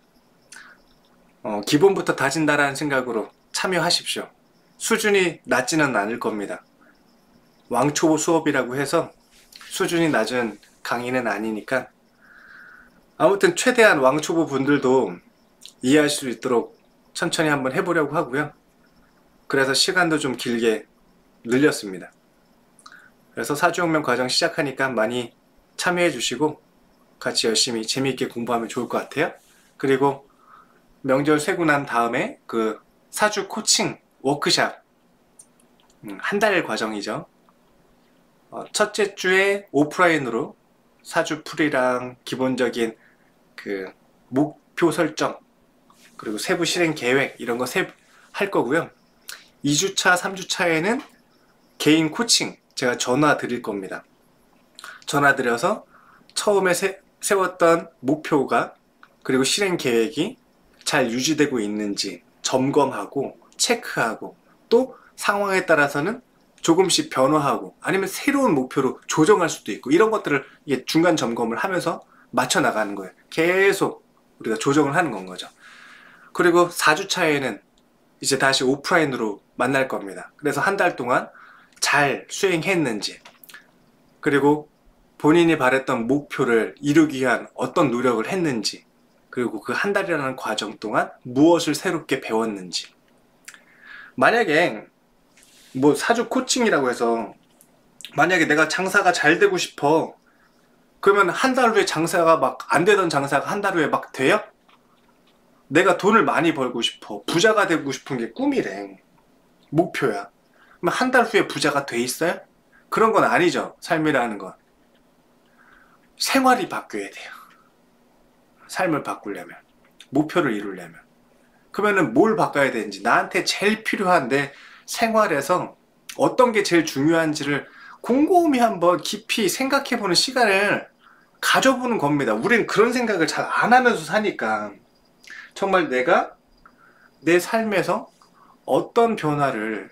S1: 기본부터 다진다라는 생각으로 참여하십시오. 수준이 낮지는 않을 겁니다. 왕초보 수업이라고 해서 수준이 낮은 강의는 아니니까, 아무튼 최대한 왕초보 분들도 이해할 수 있도록 천천히 한번 해보려고 하고요. 그래서 시간도 좀 길게 늘렸습니다. 그래서 사주혁명 과정 시작하니까 많이 참여해 주시고 같이 열심히 재미있게 공부하면 좋을 것 같아요. 그리고 명절 쇠고 난 다음에 그 사주 코칭 워크샵, 한 달 과정이죠. 첫째 주에 오프라인으로 사주풀이랑 기본적인 그 목표 설정, 그리고 세부 실행 계획 이런 거 할 거고요. 2주차, 3주차에는 개인 코칭 제가 전화 드릴 겁니다. 전화 드려서 처음에 세웠던 목표가 그리고 실행 계획이 잘 유지되고 있는지 점검하고 체크하고 또 상황에 따라서는 조금씩 변화하고 아니면 새로운 목표로 조정할 수도 있고 이런 것들을 이게 중간 점검을 하면서 맞춰 나가는 거예요. 계속 우리가 조정을 하는 건 거죠. 그리고 4주 차에는 이제 다시 오프라인으로 만날 겁니다. 그래서 한 달 동안 잘 수행했는지 그리고 본인이 바랬던 목표를 이루기 위한 어떤 노력을 했는지 그리고 그 한 달이라는 과정 동안 무엇을 새롭게 배웠는지 만약에 뭐 4주 코칭이라고 해서 만약에 내가 장사가 잘 되고 싶어 그러면 한 달 후에 장사가 막 안 되던 장사가 한 달 후에 막 돼요? 내가 돈을 많이 벌고 싶어 부자가 되고 싶은 게 꿈이래 목표야 그럼 한 달 후에 부자가 돼 있어요? 그런 건 아니죠. 삶이라는 건 생활이 바뀌어야 돼요. 삶을 바꾸려면 목표를 이루려면 그러면은 뭘 바꿔야 되는지 나한테 제일 필요한 내 생활에서 어떤 게 제일 중요한지를 곰곰이 한번 깊이 생각해보는 시간을 가져보는 겁니다. 우리는 그런 생각을 잘 안 하면서 사니까 정말 내가 내 삶에서 어떤 변화를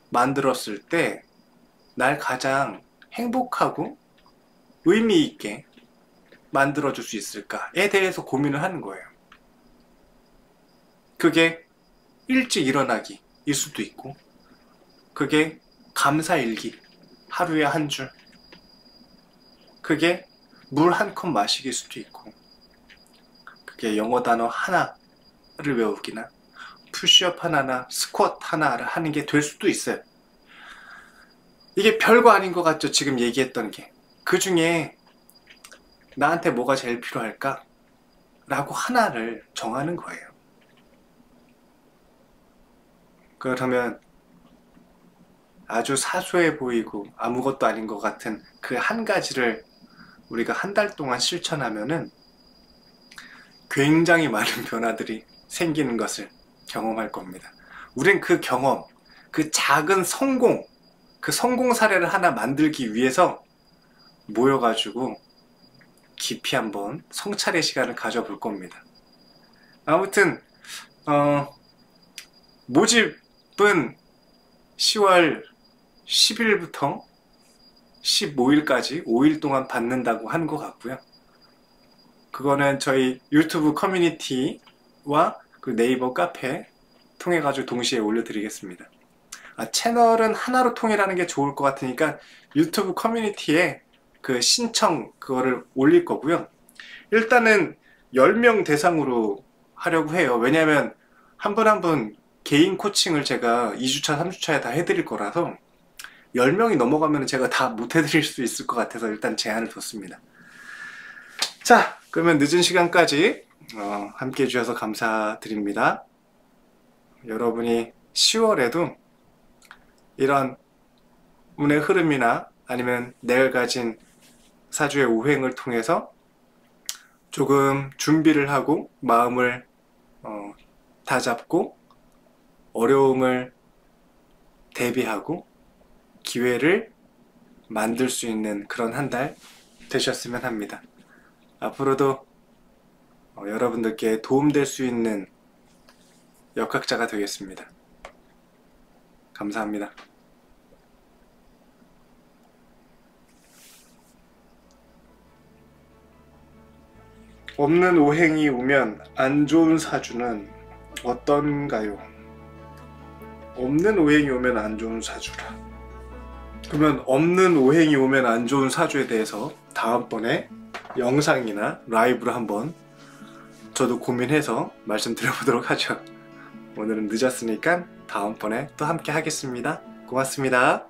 S1: 만들었을 때 날 가장 행복하고 의미 있게 만들어줄 수 있을까에 대해서 고민을 하는 거예요. 그게 일찍 일어나기일 수도 있고 그게 감사일기 하루에 한 줄 그게 물 한 컵 마시기일 수도 있고 그게 영어 단어 하나를 외우기나 푸시업 하나나 스쿼트 하나를 하는 게 될 수도 있어요. 이게 별거 아닌 것 같죠? 지금 얘기했던 게. 그 중에 나한테 뭐가 제일 필요할까? 라고 하나를 정하는 거예요. 그렇다면 아주 사소해 보이고 아무것도 아닌 것 같은 그 한 가지를 우리가 한 달 동안 실천하면은 굉장히 많은 변화들이 생기는 것을 경험할 겁니다. 우린 그 경험, 그 작은 성공, 그 성공 사례를 하나 만들기 위해서 모여가지고 깊이 한번 성찰의 시간을 가져볼 겁니다. 아무튼 모집은 10월 10일부터 15일까지 5일 동안 받는다고 하는 것 같고요. 그거는 저희 유튜브 커뮤니티와 그 네이버 카페 통해 가지고 동시에 올려드리겠습니다. 채널은 하나로 통일하는 게 좋을 것 같으니까 유튜브 커뮤니티에 그 신청 그거를 올릴 거고요. 일단은 10명 대상으로 하려고 해요. 왜냐면 한 분 한 분 개인 코칭을 제가 2주차 3주차에 다 해드릴 거라서 10명이 넘어가면 제가 다 못 해드릴 수 있을 것 같아서 일단 제한을 뒀습니다. 자, 그러면 늦은 시간까지 함께 해주셔서 감사드립니다. 여러분이 10월에도 이런 운의 흐름이나 아니면 내가 가진 사주의 오행을 통해서 조금 준비를 하고 마음을 다잡고 어려움을 대비하고 기회를 만들 수 있는 그런 한 달 되셨으면 합니다. 앞으로도 여러분들께 도움될 수 있는 역학자가 되겠습니다. 감사합니다. 없는 오행이 오면 안 좋은 사주는 어떤가요? 없는 오행이 오면 안 좋은 사주라. 그러면 없는 오행이 오면 안 좋은 사주에 대해서 다음번에 영상이나 라이브로 한번 저도 고민해서 말씀드려보도록 하죠. 오늘은 늦었으니까 다음번에 또 함께 하겠습니다. 고맙습니다.